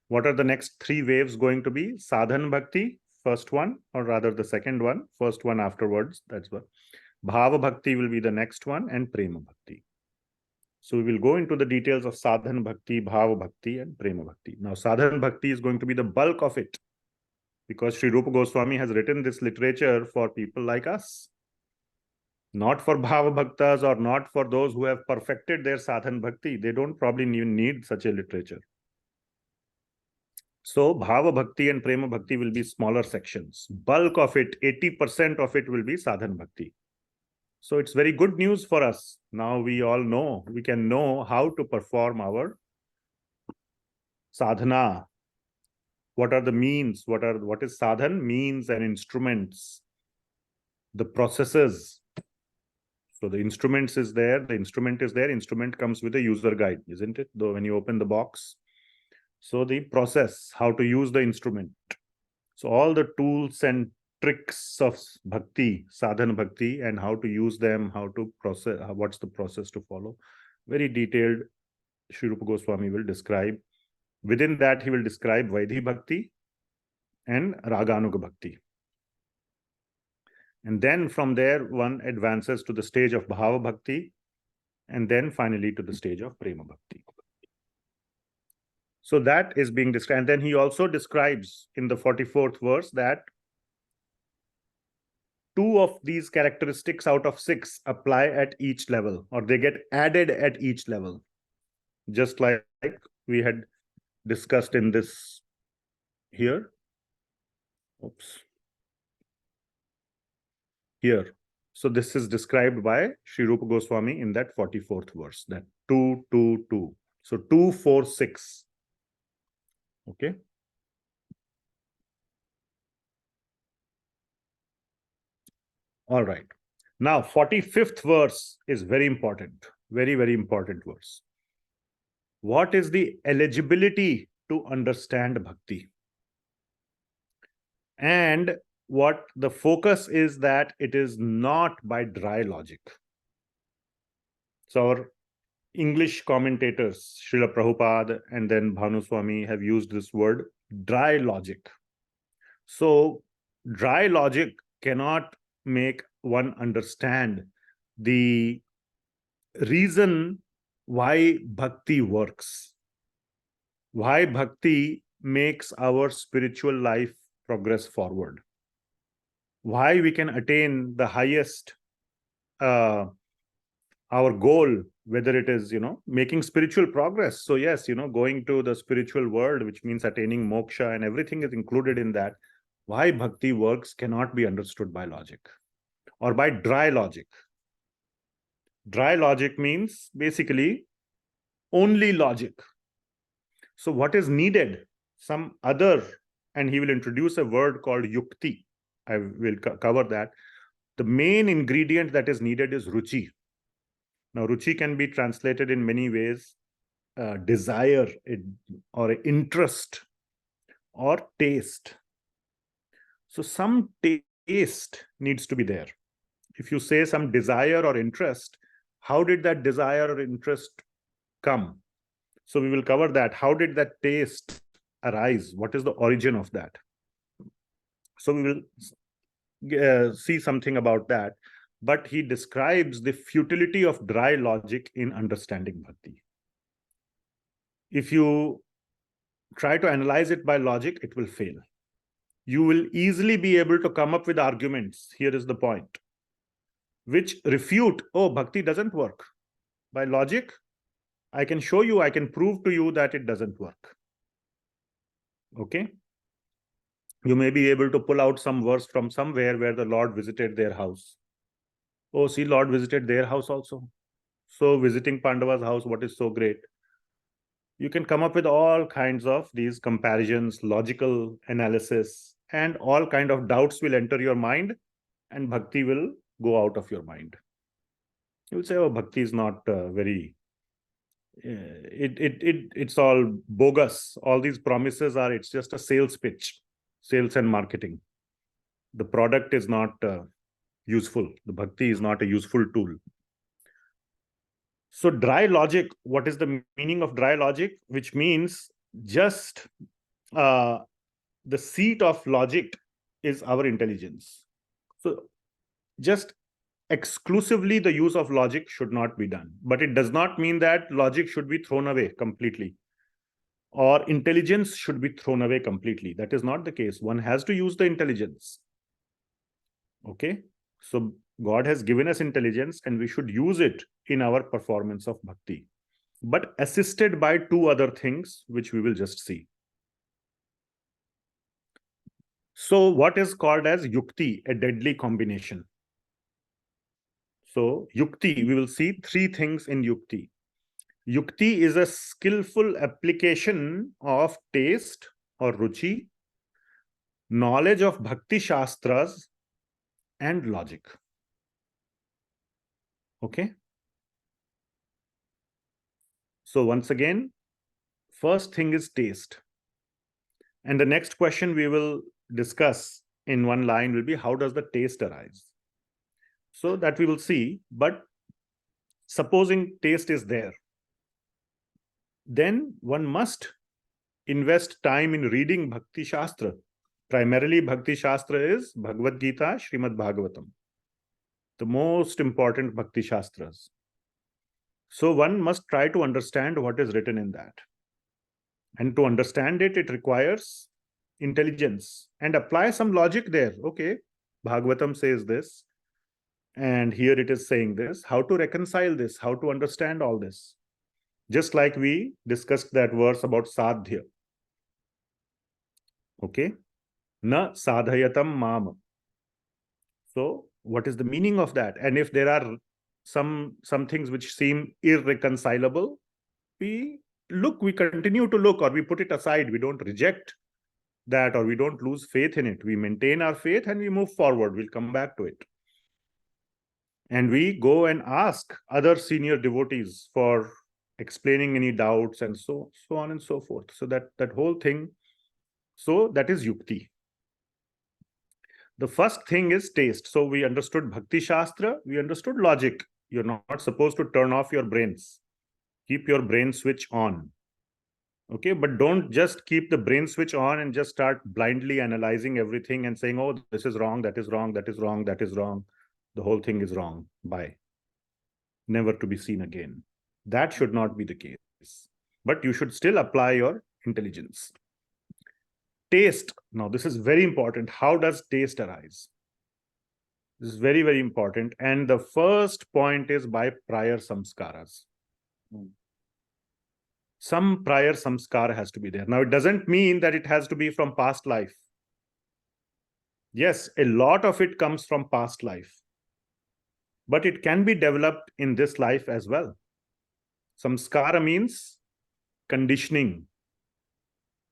What are the next three waves going to be? Sadhan Bhakti, first one, or rather the second one, first one afterwards, that's what. Bhava Bhakti will be the next one, and Prema Bhakti. So we will go into the details of Sadhan Bhakti, Bhava Bhakti, and Prema Bhakti. Now, Sadhan Bhakti is going to be the bulk of it, because Sri Rupa Goswami has written this literature for people like us. Not for Bhava Bhaktas or not for those who have perfected their Sadhan Bhakti. They don't probably even need such a literature. So, Bhava Bhakti and Prema Bhakti will be smaller sections. Bulk of it, 80% of it will be Sadhan Bhakti. So, it's very good news for us. Now we all know, we can know how to perform our sadhana. What are the means? What is sadhan? Means and instruments. The processes. So the instruments is there, the instrument is there, instrument comes with a user guide, isn't it? Though when you open the box. So the process, how to use the instrument. So all the tools and tricks of bhakti, sadhana bhakti, and how to use them, how to process, what's the process to follow. Very detailed, Sri Rupa Goswami will describe. Within that, he will describe Vaidhi Bhakti and Raganuga Bhakti. And then from there, one advances to the stage of Bhava Bhakti, and then finally to the stage of Prema Bhakti. So that is being described. And then he also describes in the 44th verse that 2 of these characteristics out of 6 apply at each level, or they get added at each level. Just like we had discussed in this here. Oops. Here. So this is described by Sri Rupa Goswami in that 44th verse, that 2, 2, 2. So 2, 4, 6. Okay. All right. Now, 45th verse is very important. Very, very important verse. What is the eligibility to understand bhakti? And what the focus is that it is not by dry logic. So our English commentators, Srila Prabhupada and then Bhanuswami, have used this word, dry logic. So dry logic cannot make one understand the reason why bhakti works, why bhakti makes our spiritual life progress forward, why we can attain the highest, our goal, whether it is, making spiritual progress. So yes, going to the spiritual world, which means attaining moksha, and everything is included in that. Why bhakti works cannot be understood by logic or by dry logic. Dry logic means basically only logic. So what is needed? Some other, and he will introduce a word called yukti. I will cover that. The main ingredient that is needed is ruchi. Now, ruchi can be translated in many ways, desire or interest or taste. So some taste needs to be there. If you say some desire or interest, how did that desire or interest come? So we will cover that. How did that taste arise? What is the origin of that? So we will see something about that. But he describes the futility of dry logic in understanding bhakti. If you try to analyze it by logic, it will fail. You will easily be able to come up with arguments. Here is the point, which refute, oh, bhakti doesn't work. By logic, I can show you, I can prove to you that it doesn't work. Okay? You may be able to pull out some verse from somewhere where the Lord visited their house. Oh, see, Lord visited their house also. So visiting Pandava's house, what is so great? You can come up with all kinds of these comparisons, logical analysis, and all kind of doubts will enter your mind, and bhakti will go out of your mind. You will say, oh, bhakti is not very, it's all bogus. All these promises are, it's just a sales pitch, sales and marketing. The product is not useful. The bhakti is not a useful tool. So dry logic, what is the meaning of dry logic? Which means just the seat of logic is our intelligence. So just exclusively the use of logic should not be done. But it does not mean that logic should be thrown away completely or intelligence should be thrown away completely. That is not the case. One has to use the intelligence. Okay? So God has given us intelligence and we should use it in our performance of bhakti, but assisted by two other things, which we will just see. So what is called as yukti, a deadly combination? So yukti, we will see three things in yukti. Yukti is a skillful application of taste or ruchi, knowledge of Bhakti Shastras, and logic. Okay? So once again, first thing is taste. And the next question we will discuss in one line will be, how does the taste arise? So that we will see, but supposing taste is there, then one must invest time in reading Bhakti Shastra. Primarily, Bhakti Shastra is Bhagavad Gita, Srimad Bhagavatam, the most important Bhakti Shastras. So one must try to understand what is written in that. And to understand it, it requires intelligence and apply some logic there. Okay, Bhagavatam says this, and here it is saying this. How to reconcile this? How to understand all this? Just like we discussed that verse about sadhya. Okay, na sadhayatam mam. So what is the meaning of that? And if there are some things which seem irreconcilable, we continue to look, or we put it aside. We don't reject that, or we don't lose faith in it. We maintain our faith and we move forward. We'll come back to it. And we go and ask other senior devotees for explaining any doubts and so on and so forth. So that whole thing, so that is yukti. The first thing is taste. So we understood Bhakti Shastra, we understood logic. You're not supposed to turn off your brains. Keep your brain switch on. Okay, but don't just keep the brain switch on and just start blindly analyzing everything and saying, oh, this is wrong, that is wrong, that is wrong, that is wrong. The whole thing is wrong. Bye. Never to be seen again. That should not be the case. But you should still apply your intelligence. Taste. Now, this is very important. How does taste arise? This is very, very important. And the first point is by prior samskaras. Some prior samskara has to be there. Now, it doesn't mean that it has to be from past life. Yes, a lot of it comes from past life. But it can be developed in this life as well. Samskara means conditioning.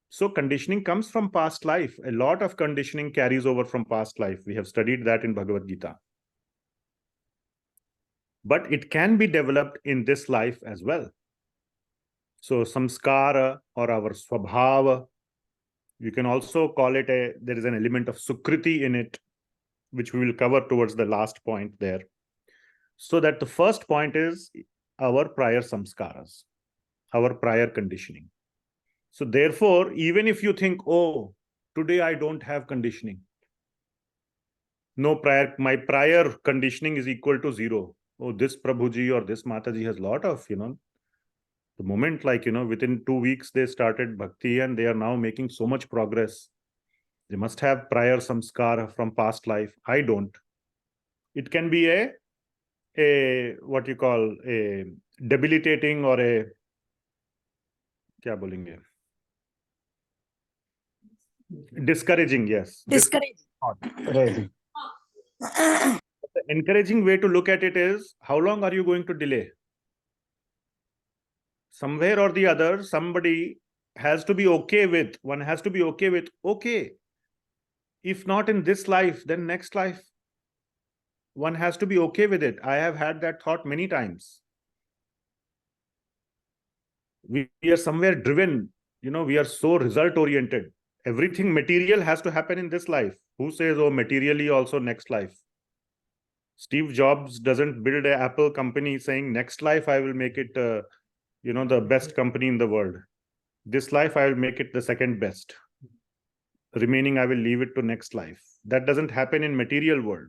So conditioning comes from past life. A lot of conditioning carries over from past life. We have studied that in Bhagavad Gita. But it can be developed in this life as well. So samskara or our swabhava, you can also call it there is an element of sukriti in it, which we will cover towards the last point there. So that the first point is our prior samskaras, our prior conditioning. So therefore, even if you think, oh, today I don't have conditioning. No, my prior conditioning is equal to 0. Oh, this Prabhuji or this Mataji has a lot of, the moment, within 2 weeks, they started bhakti and they are now making so much progress. They must have prior samskara from past life. I don't. It can be a what you call a debilitating or a kya bolenge? Discouraging, yes. Discouraging. The encouraging way to look at it is, how long are you going to delay? somewhere or the other, somebody has to be okay with, one has to be okay with, okay, if not in this life, then next life. One has to be okay with it. I have had that thought many times. We are somewhere driven, we are so result oriented. Everything material has to happen in this life. Who says, oh, materially also next life? Steve Jobs doesn't build an Apple company saying next life I will make it, the best company in the world. This life I will make it the second best. Remaining I will leave it to next life. That doesn't happen in material world.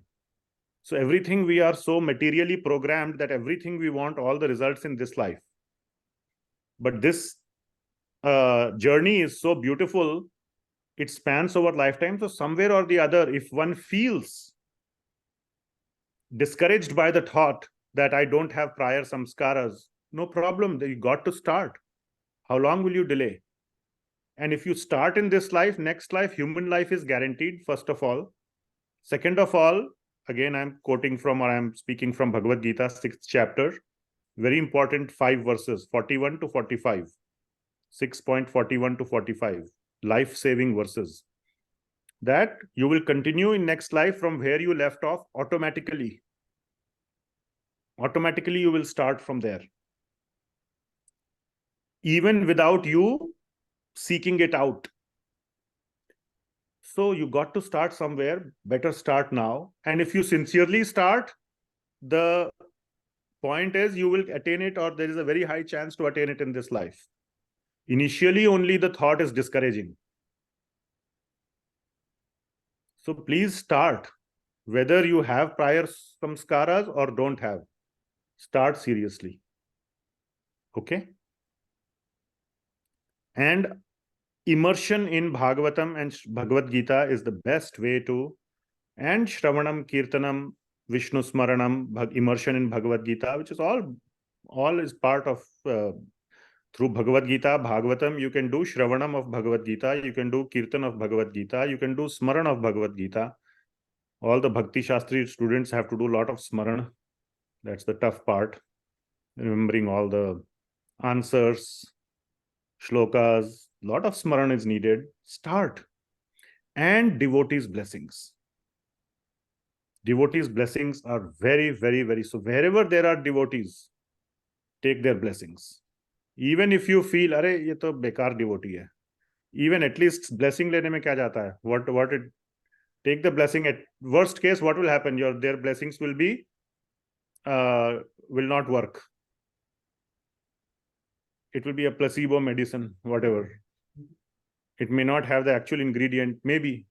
So everything, we are so materially programmed that everything we want all the results in this life. But this journey is so beautiful. It spans over lifetime. So somewhere or the other, if one feels discouraged by the thought that I don't have prior samskaras, no problem. You got to start. How long will you delay? And if you start in this life, next life, human life is guaranteed, first of all. Second of all, again, I'm quoting from, or I'm speaking from Bhagavad Gita, 6th chapter. Very important 5 verses, 41 to 45. 6.41 to 45. Life-saving verses. That you will continue in next life from where you left off automatically. Automatically, you will start from there. Even without you seeking it out. So you got to start somewhere. Better start now. And if you sincerely start, the point is you will attain it, or there is a very high chance to attain it in this life. Initially, only the thought is discouraging. So please start. Whether you have prior samskaras or don't have, start seriously. Okay? And immersion in Bhagavatam and Bhagavad Gita is the best way to, and Shravanam, Kirtanam, Vishnu Smaranam, immersion in Bhagavad Gita, which is all is part of, through Bhagavad Gita, Bhagavatam, you can do Shravanam of Bhagavad Gita, you can do Kirtan of Bhagavad Gita, you can do Smaran of Bhagavad Gita. All the Bhakti Shastri students have to do a lot of Smaran. That's the tough part. Remembering all the answers, shlokas, a lot of Smaran is needed. Start. And devotees' blessings. Devotees' blessings are very, very, very, so wherever there are devotees, take their blessings. Even if you feel, अरे ये तो बेकार devotee है, even at least blessing लेने में क्या जाता है? What it, take the blessing. At worst case, what will happen? Their blessings will be will not work. It will be a placebo medicine, whatever. It may not have the actual ingredient, maybe.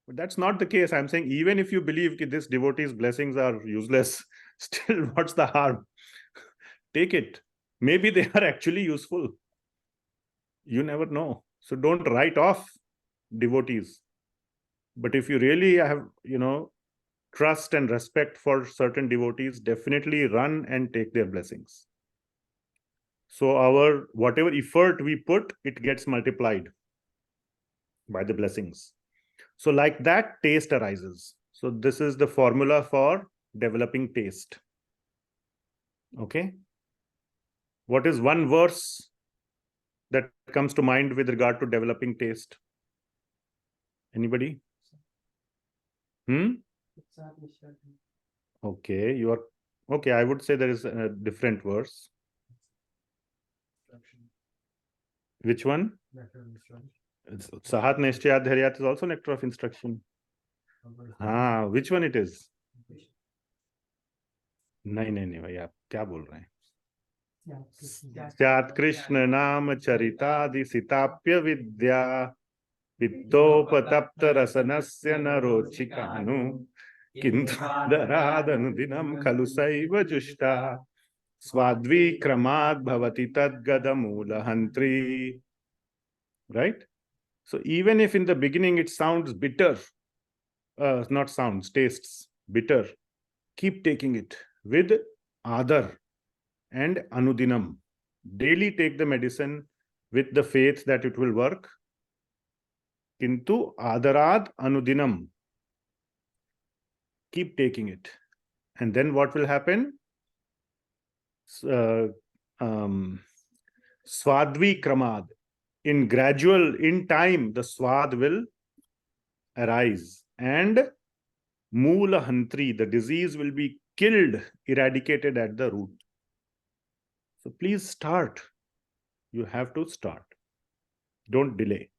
But that's not the case. I'm saying even if you believe that this devotee's blessings are useless, still what's the harm? Take it. Maybe they are actually useful. You never know. So don't write off devotees. But if you really have, trust and respect for certain devotees, definitely run and take their blessings. So our whatever effort we put, it gets multiplied by the blessings. So like that, taste arises. So this is the formula for developing taste. Okay. What is one verse that comes to mind with regard to developing taste? Anybody? Okay, you are okay. I would say there is a different verse. Which one? Sahat Nishchayadharyat is also nectar of instruction. Which one it is? नहीं भाई आप क्या बोल रहे हैं? स्यात् कृष्ण नाम चरितादि सिताप्य विद्या विद्योपतप्त रसनस्य नरोचिकानु किन्तु दरादनुदिनं खलु सैव जुष्टा स्वाद्विक्रमाद् भवति तद्गदमूलहन्त्री. Right? So even if in the beginning it sounds bitter, not sounds, tastes bitter, keep taking it with adar and anudinam. Daily take the medicine with the faith that it will work. Kintu adarad anudinam. Keep taking it. And then what will happen? Swadvi kramad. In time, the swad will arise. And Moola hantri, the disease will be killed, eradicated at the root. So please start. You have to start. Don't delay.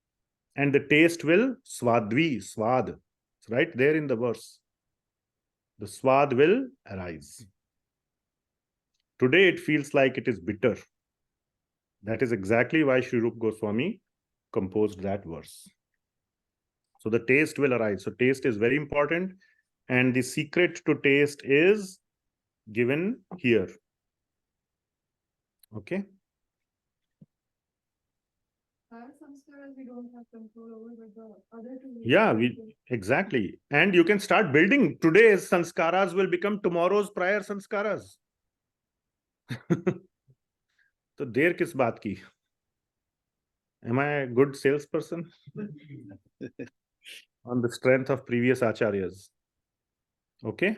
And the taste will swadvi, swad. It's right there in the verse. The swad will arise. Today it feels like it is bitter. That is exactly why Śrī Rupa Goswami composed that verse. So the taste will arise. So taste is very important. And the secret to taste is given here. Okay. We don't have control over, but the other two. Yeah, exactly. And you can start building. Today's sanskaras will become tomorrow's prior sanskaras. So der kis baat ki? Am I a good salesperson? On the strength of previous acharyas. Okay.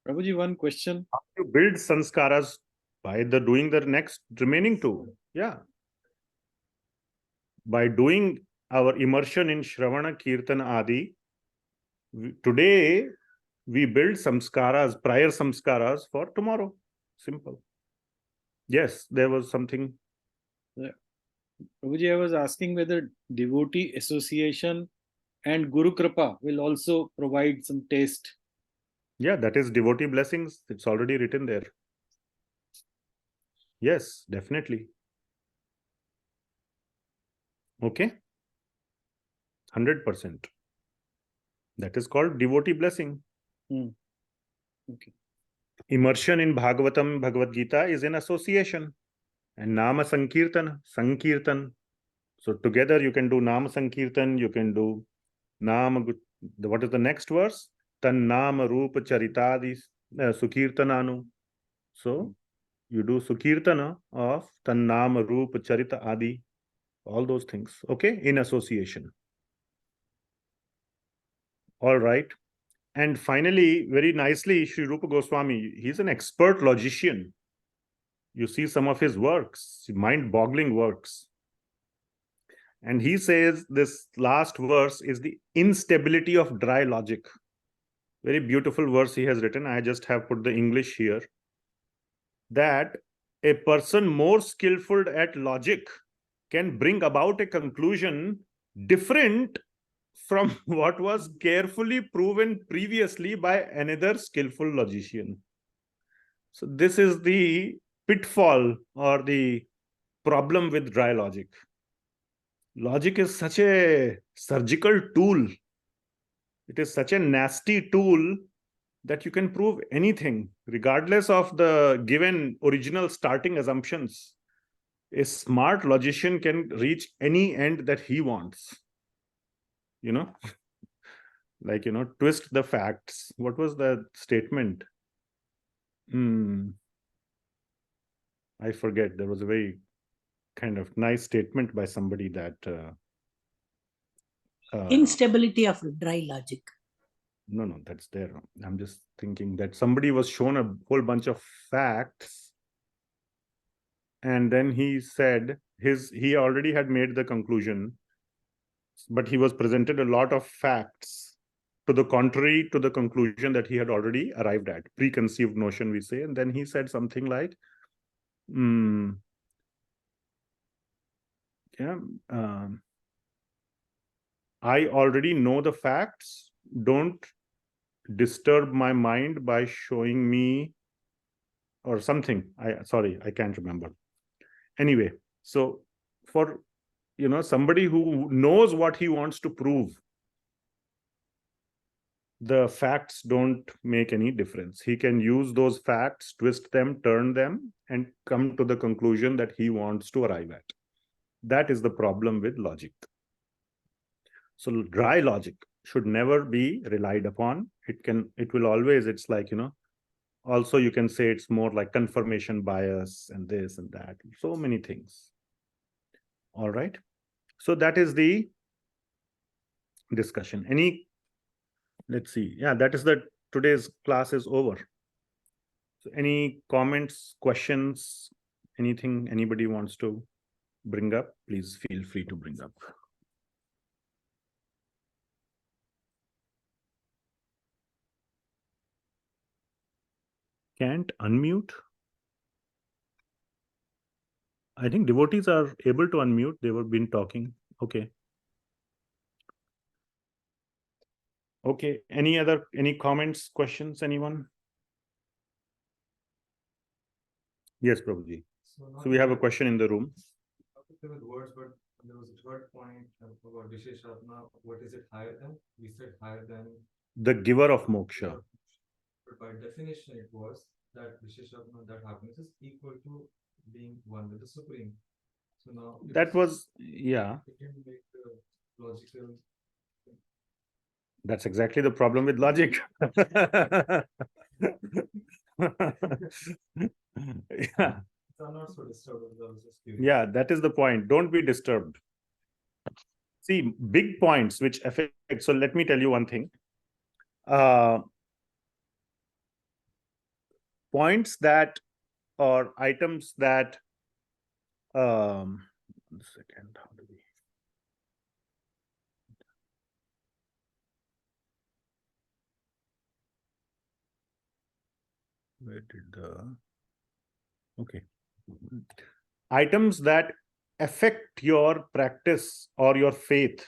Prabhuji, one question. How you build sanskaras? By doing the next remaining two. Yeah. By doing our immersion in Shravana, Kirtana, Adi, today we build samskaras, prior samskaras for tomorrow. Simple. Yes, there was something. Yeah. Prabhuji, I was asking whether devotee association and Guru Kripa will also provide some taste. Yeah, that is devotee blessings. It's already written there. Yes, definitely. Okay. 100%. That is called devotee blessing. Okay. Immersion in Bhagavatam, Bhagavad Gita is in association. And Nama Sankirtan, Sankirtan. So together you can do Nama Sankirtan, you can do Nama. What is the next verse? Tan Nama Rupa Charitadi Sukirtananu. So you do Sukirtana of Tan Nama Rupa Charita Adi. All those things. Okay, in association. All right. And finally, very nicely, Śrī Rupa Goswami, he's an expert logician. You see some of his works, mind-boggling works. And he says this last verse is the instability of dry logic. Very beautiful verse he has written. I just have put the English here. That a person more skillful at logic can bring about a conclusion different from what was carefully proven previously by another skillful logician. So this is the pitfall or the problem with dry logic. Logic is such a surgical tool. It is such a nasty tool that you can prove anything, regardless of the given original starting assumptions. A smart logician can reach any end that he wants. You know, like, twist the facts. What was the statement? I forget. There was a very kind of nice statement by somebody that instability of dry logic. No, that's there. I'm just thinking that somebody was shown a whole bunch of facts, and then he said he already had made the conclusion, but he was presented a lot of facts to the contrary to the conclusion that he had already arrived at, preconceived notion, we say. And then he said something like, I already know the facts. Don't disturb my mind by showing me, or something. Sorry, I can't remember. Anyway, so for somebody who knows what he wants to prove, the facts don't make any difference. He can use those facts, twist them, turn them, and come to the conclusion that he wants to arrive at. That is the problem with logic. So dry logic should never be relied upon. It will always, it's like, also you can say it's more like confirmation bias and this and that. So many things. All right. So that is the discussion. Let's see. Yeah, that is today's class is over. So any comments, questions, Anything anybody wants to bring up, please feel free to bring up. Can't unmute? I think devotees are able to unmute. They were been talking. Okay. Okay. Any comments, questions, anyone? Yes, Prabhuji. So we have a question in the room. With words, but there was a third point about viśeṣātmā. What is it higher than? We said higher than The giver of moksha. But by definition, it was that viśeṣātmā, that happiness, is equal to being one with the Supreme. So now That was, yeah. It can make the logical. That's exactly the problem with logic. Yeah. So I'm not so disturbed. I was just curious. Yeah, that is the point. Don't be disturbed. See, big points which affect. So let me tell you one thing. Points that, or items that, 1 second, how do we? Where did the, okay. Items that affect your practice or your faith.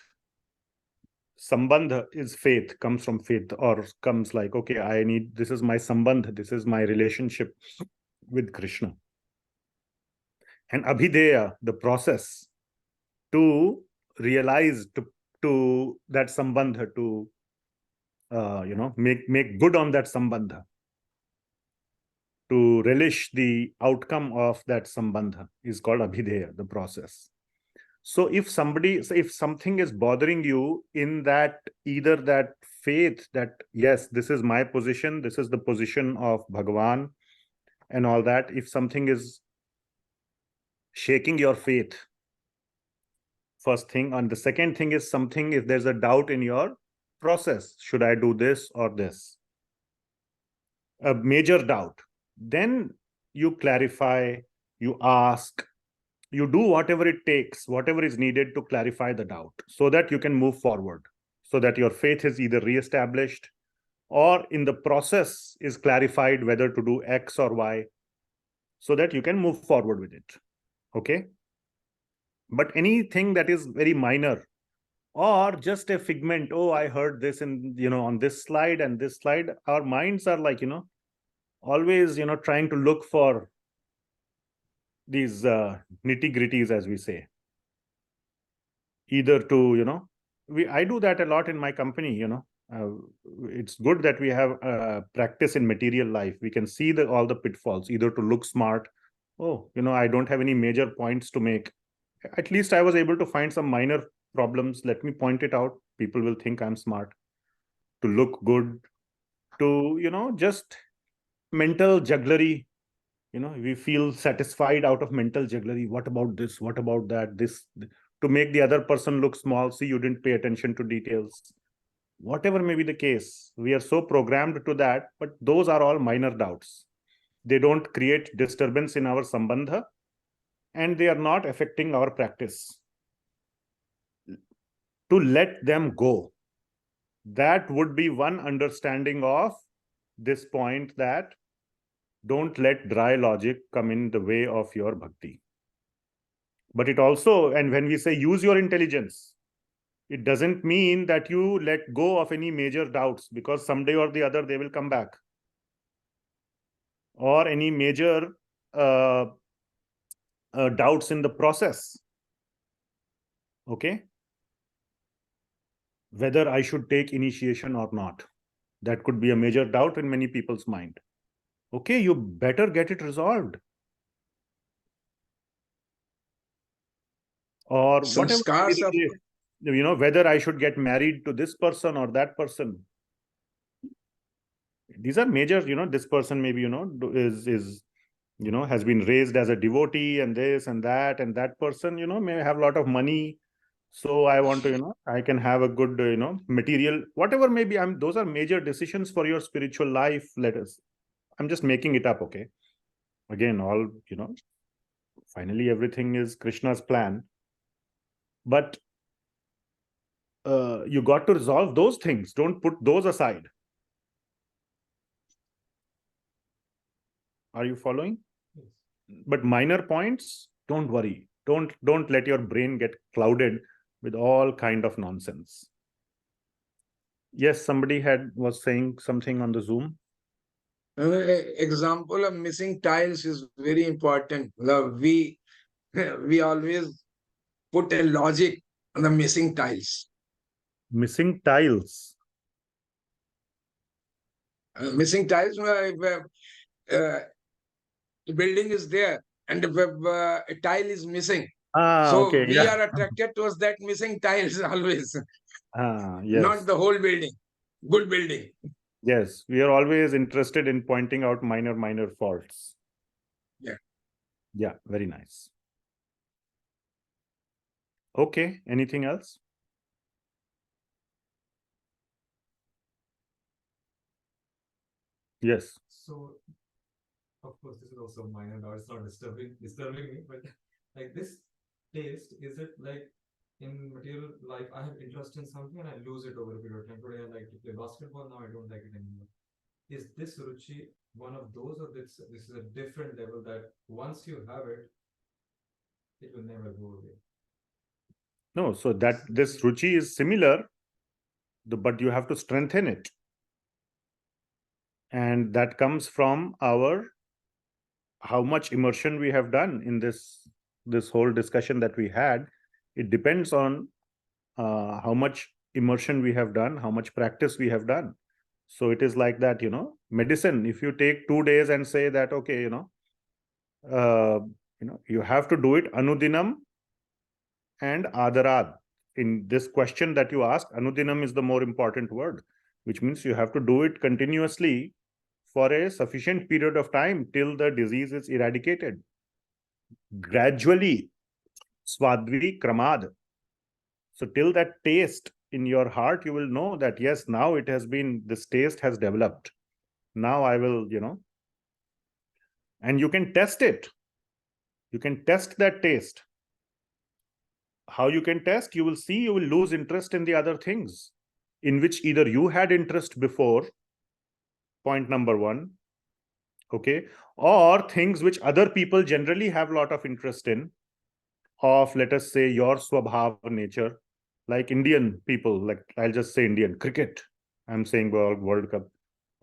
Sambandha is faith, comes from faith, or comes like, okay, this is my sambandha, this is my relationship with Krishna. And abhideya, the process to realize, to that sambandha, to make good on that sambandha, to relish the outcome of that sambandha is called abhideya, the process. So if something is bothering you in that, either that faith that, yes, this is my position, this is the position of Bhagavan and all that, if something is shaking your faith, first thing, and the second thing is something, if there's a doubt in your process, should I do this or this? A major doubt. Then you clarify, you ask, you do whatever it takes, whatever is needed to clarify the doubt, so that you can move forward, so that your faith is either re-established or in the process is clarified whether to do X or Y, so that you can move forward with it. Okay? But anything that is very minor, or just a figment, oh, I heard this in, on this slide and this slide, our minds are like, always, trying to look for these nitty-gritties, as we say. Either to, I do that a lot in my company, it's good that we have practice in material life. We can see all the pitfalls, either to look smart. Oh, I don't have any major points to make. At least I was able to find some minor problems. Let me point it out. People will think I'm smart. To look good, to, just mental jugglery. We feel satisfied out of mental jugglery. What about this? What about that? This, to make the other person look small. See, you didn't pay attention to details. Whatever may be the case, we are so programmed to that, but those are all minor doubts. They don't create disturbance in our sambandha, and they are not affecting our practice. To let them go. That would be one understanding of this point, that don't let dry logic come in the way of your bhakti. But it also, and when we say use your intelligence, it doesn't mean that you let go of any major doubts, because someday or the other they will come back. Or any major doubts in the process. Okay? Whether I should take initiation or not. That could be a major doubt in many people's mind. Okay, you better get it resolved. Or whatever, whether I should get married to this person or that person. These are major, this person maybe, has been raised as a devotee and this and that person, may have a lot of money. So I want to, I can have a good, material, whatever maybe. Those are major decisions for your spiritual life. I'm just making it up. Okay. Again, all, Finally, everything is Krishna's plan. But you got to resolve those things. Don't put those aside. Are you following? Yes. But minor points, don't worry. Don't let your brain get clouded with all kind of nonsense. Yes, somebody was saying something on the Zoom. Example of missing tiles is very important. We always put a logic on the missing tiles. Missing tiles. Missing tiles, the building is there and a tile is missing. So Okay, we yeah. are attracted towards that missing tiles always, Yes. not the whole building, good building. Yes, we are always interested in pointing out minor faults. Yeah. Yeah, very nice. Okay, anything else? Yes. So, of course, this is also minor now. It's not disturbing me, but like this taste, is it like in material life, I have interest in something and I lose it over a period of time. Today I like to play basketball, now I don't like it anymore. Is this ruchi one of those, or this is a different level that once you have it, it will never go away? No, so that this ruchi is similar, but you have to strengthen it. And that comes from how much immersion we have done in this whole discussion that we had. It depends on how much immersion we have done, how much practice we have done. So it is like that, medicine. If you take 2 days and say that, okay, you have to do it anudinam and adarad. In this question that you asked, anudinam is the more important word, which means you have to do it continuously for a sufficient period of time till the disease is eradicated. Gradually, svadvi kramad. So till that taste in your heart, you will know that, yes, now this taste has developed. Now I will, and you can test it. You can test that taste. How you can test? You will see, you will lose interest in the other things in which either you had interest before, point number 1, okay, or things which other people generally have a lot of interest in, of, let us say, your swabhav nature, like Indian people, like I'll just say Indian cricket. I'm saying World Cup.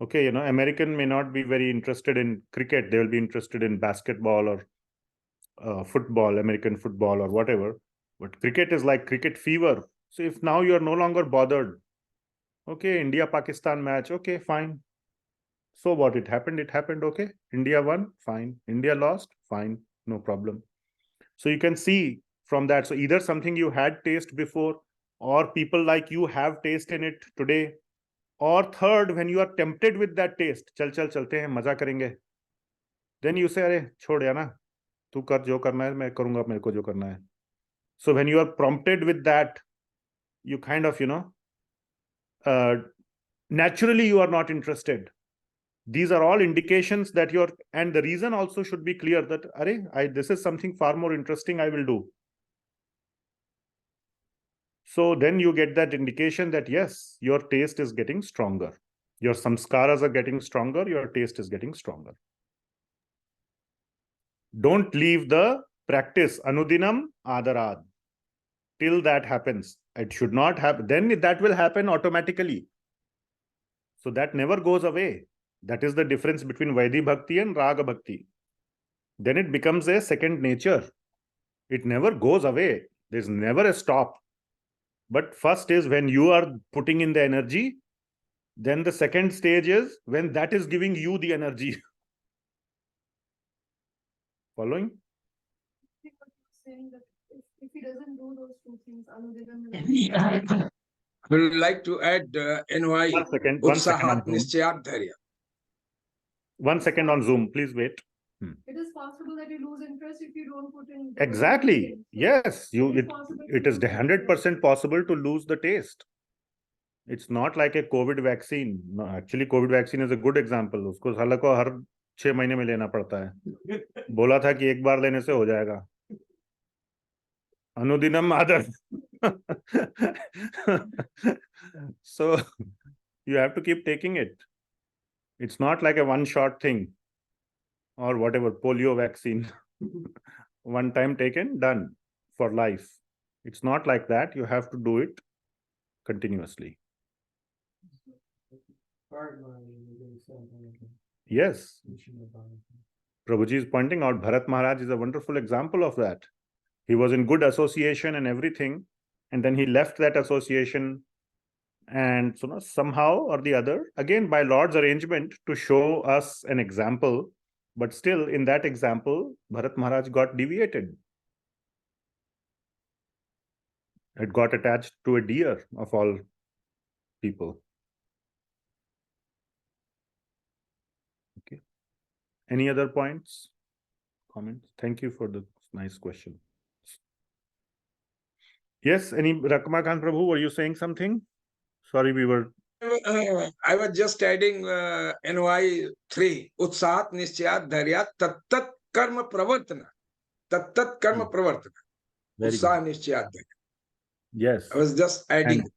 Okay, American may not be very interested in cricket. They will be interested in basketball or football, American football or whatever. But cricket is like cricket fever. So if now you are no longer bothered, okay, India-Pakistan match, okay, fine. So what? It happened, okay. India won, fine. India lost, fine, no problem. So you can see from that. So either something you had taste before, or people like you have taste in it today. Or third, when you are tempted with that taste, chalte hain, maza karenge. Then you say, "Arey, chhod na, tu kar jo karna hai, main karunga mere ko jo karna hai." So when you are prompted with that, you kind of, naturally you are not interested. These are all indications that and the reason also should be clear that, this is something far more interesting I will do. So then you get that indication that, yes, your taste is getting stronger. Your samskaras are getting stronger. Your taste is getting stronger. Don't leave the practice, anudinam adarad, till that happens. It should not happen. Then that will happen automatically. So that never goes away. That is the difference between Vaidhi Bhakti and Raga Bhakti. Then it becomes a second nature. It never goes away. There's never a stop. But first is when you are putting in the energy. Then the second stage is when that is giving you the energy. Following? Saying that if he doesn't do those 2 things, anudinam. I would like to add NY. 1 second. Utsahat Nischayat Dharya. 1 second on Zoom. Please wait. It is possible that you lose interest if you don't put in. Exactly. Yes. It is 100% possible to lose the taste. It's not like a COVID vaccine. No, actually, COVID vaccine is a good example. Usko साला को हर 6 महीने में लेना पड़ता है। बोला था कि एक बार लेने से हो जाएगा। अनुदिनम आदर। So you have to keep taking it. It's not like a one shot thing or whatever, polio vaccine. One time taken, done for life. It's not like that. You have to do it continuously. Yes. Prabhuji is pointing out Bharat Maharaj is a wonderful example of that. He was in good association and everything, and then he left that association, and so somehow or the other, again by Lord's arrangement to show us an example, but still in that example, Bharat Maharaj got deviated. It got attached to a deer of all people. Okay. Any other points? Comments? Thank you for the nice question. Yes, Rakmakan Prabhu, were you saying something? Sorry, we were. I was just adding NY 3. Utsat Nischayat Dharyat Tattat Karma Pravartana. Tattat Karma Pravartana. Utsat Nischayat Dharyat. Yes. I was just adding. And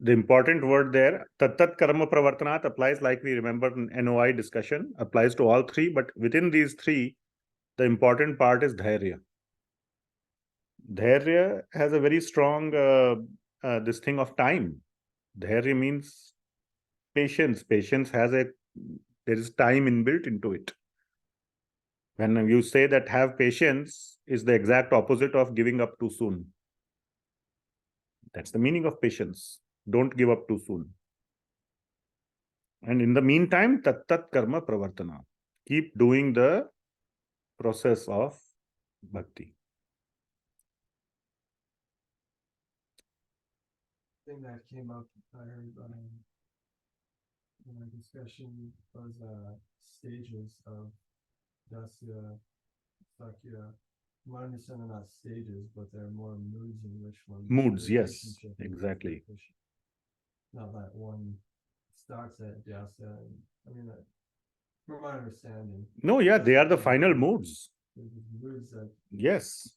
the important word there, Tattat Karma Pravartanat, applies, like we remember in NOI discussion, applies to all three, but within these three, the important part is Dhairya. Dhairya has a very strong this thing of time. Dhairya means patience. Patience has there is time inbuilt into it. When you say that have patience is the exact opposite of giving up too soon. That's the meaning of patience. Don't give up too soon. And in the meantime, tattat karma pravartana. Keep doing the process of bhakti. Thing that came up, I heard in our discussion was stages of Dasya, Sakya. I understand they're not stages, but they're more moods in which one. Moods, yes, exactly. Not that one starts at Dasya. I mean, from my understanding. No, yeah, they are the final moods. Moods that. Yes.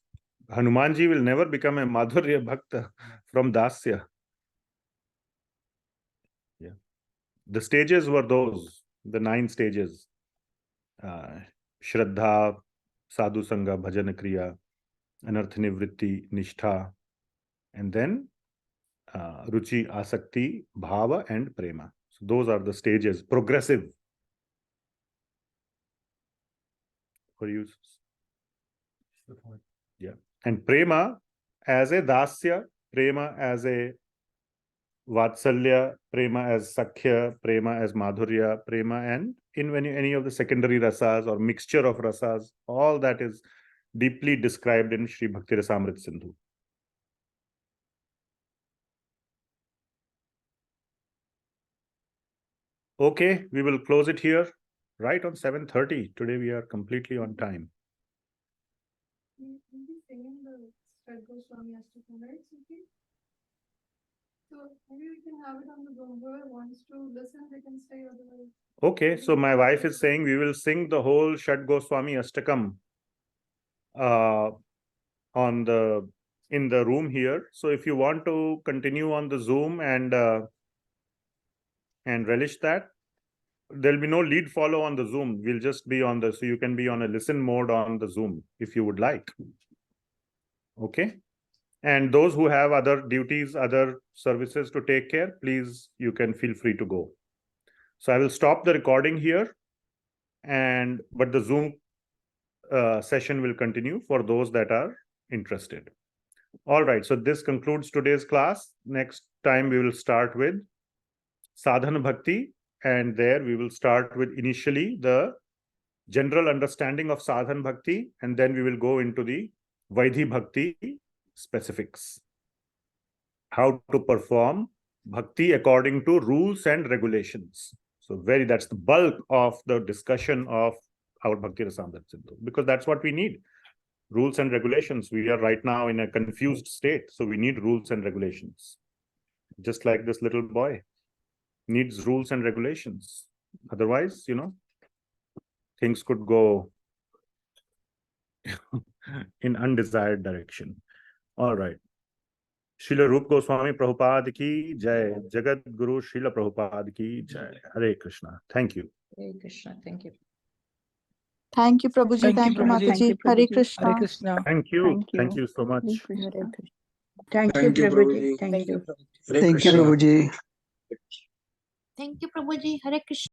Hanumanji will never become a Madhurya Bhakta from Dasya. Yeah. The stages were those, the 9 stages. Shraddha, Sadhu Sangha, Bhajana Kriya, Anartha Nivritti, Nishtha, and then Ruchi, Asakti, Bhava, and Prema. So those are the stages, progressive. For you. Yeah. And Prema as a Dasya, Prema as a Vatsalya, Prema as Sakhya, Prema as Madhurya, Prema, and in any of the secondary rasas or mixture of rasas, all that is deeply described in Śrī Bhakti-rasāmṛta-sindhu. Okay, we will close it here right on 7:30. Today we are completely on time. We'll be singing the Gosvami Ashtakam, right? So maybe we can have it on the Zoom. Whoever wants to listen, they can stay otherwise. Okay, so my wife is saying we will sing the whole Śrī Gosvami Ashtakam in the room here. So if you want to continue on the Zoom and relish that, there'll be no lead follow on the Zoom. We'll just be on so you can be on a listen mode on the Zoom if you would like. Okay. And those who have other duties, other services to take care, please, you can feel free to go. So I will stop the recording here, but the Zoom session will continue for those that are interested. All right, so this concludes today's class. Next time we will start with Sadhana Bhakti, and there we will start with initially the general understanding of Sadhana Bhakti, and then we will go into the Vaidhi Bhakti specifics. How to perform Bhakti according to rules and regulations. So that's the bulk of the discussion of our Bhakti-rasāmṛta-sindhu, because that's what we need. Rules and regulations. We are right now in a confused state, so we need rules and regulations. Just like this little boy needs rules and regulations. Otherwise, things could go in undesired direction. All right. Srila Rupa Goswami Prabhupada ki jai. Jagat Guru Srila Prabhupada ki jai. Hare Krishna. Thank you. Hare Krishna. Thank you. Thank you, Prabhuji. Thank you, Mataji. Hare Krishna. Hare Krishna. Thank you. Thank you so much. Hare Krishna. Thank you, Prabhuji. Thank you. Hare Thank you, Krishna. Prabhuji. Thank you, Prabhuji. Hare Krishna.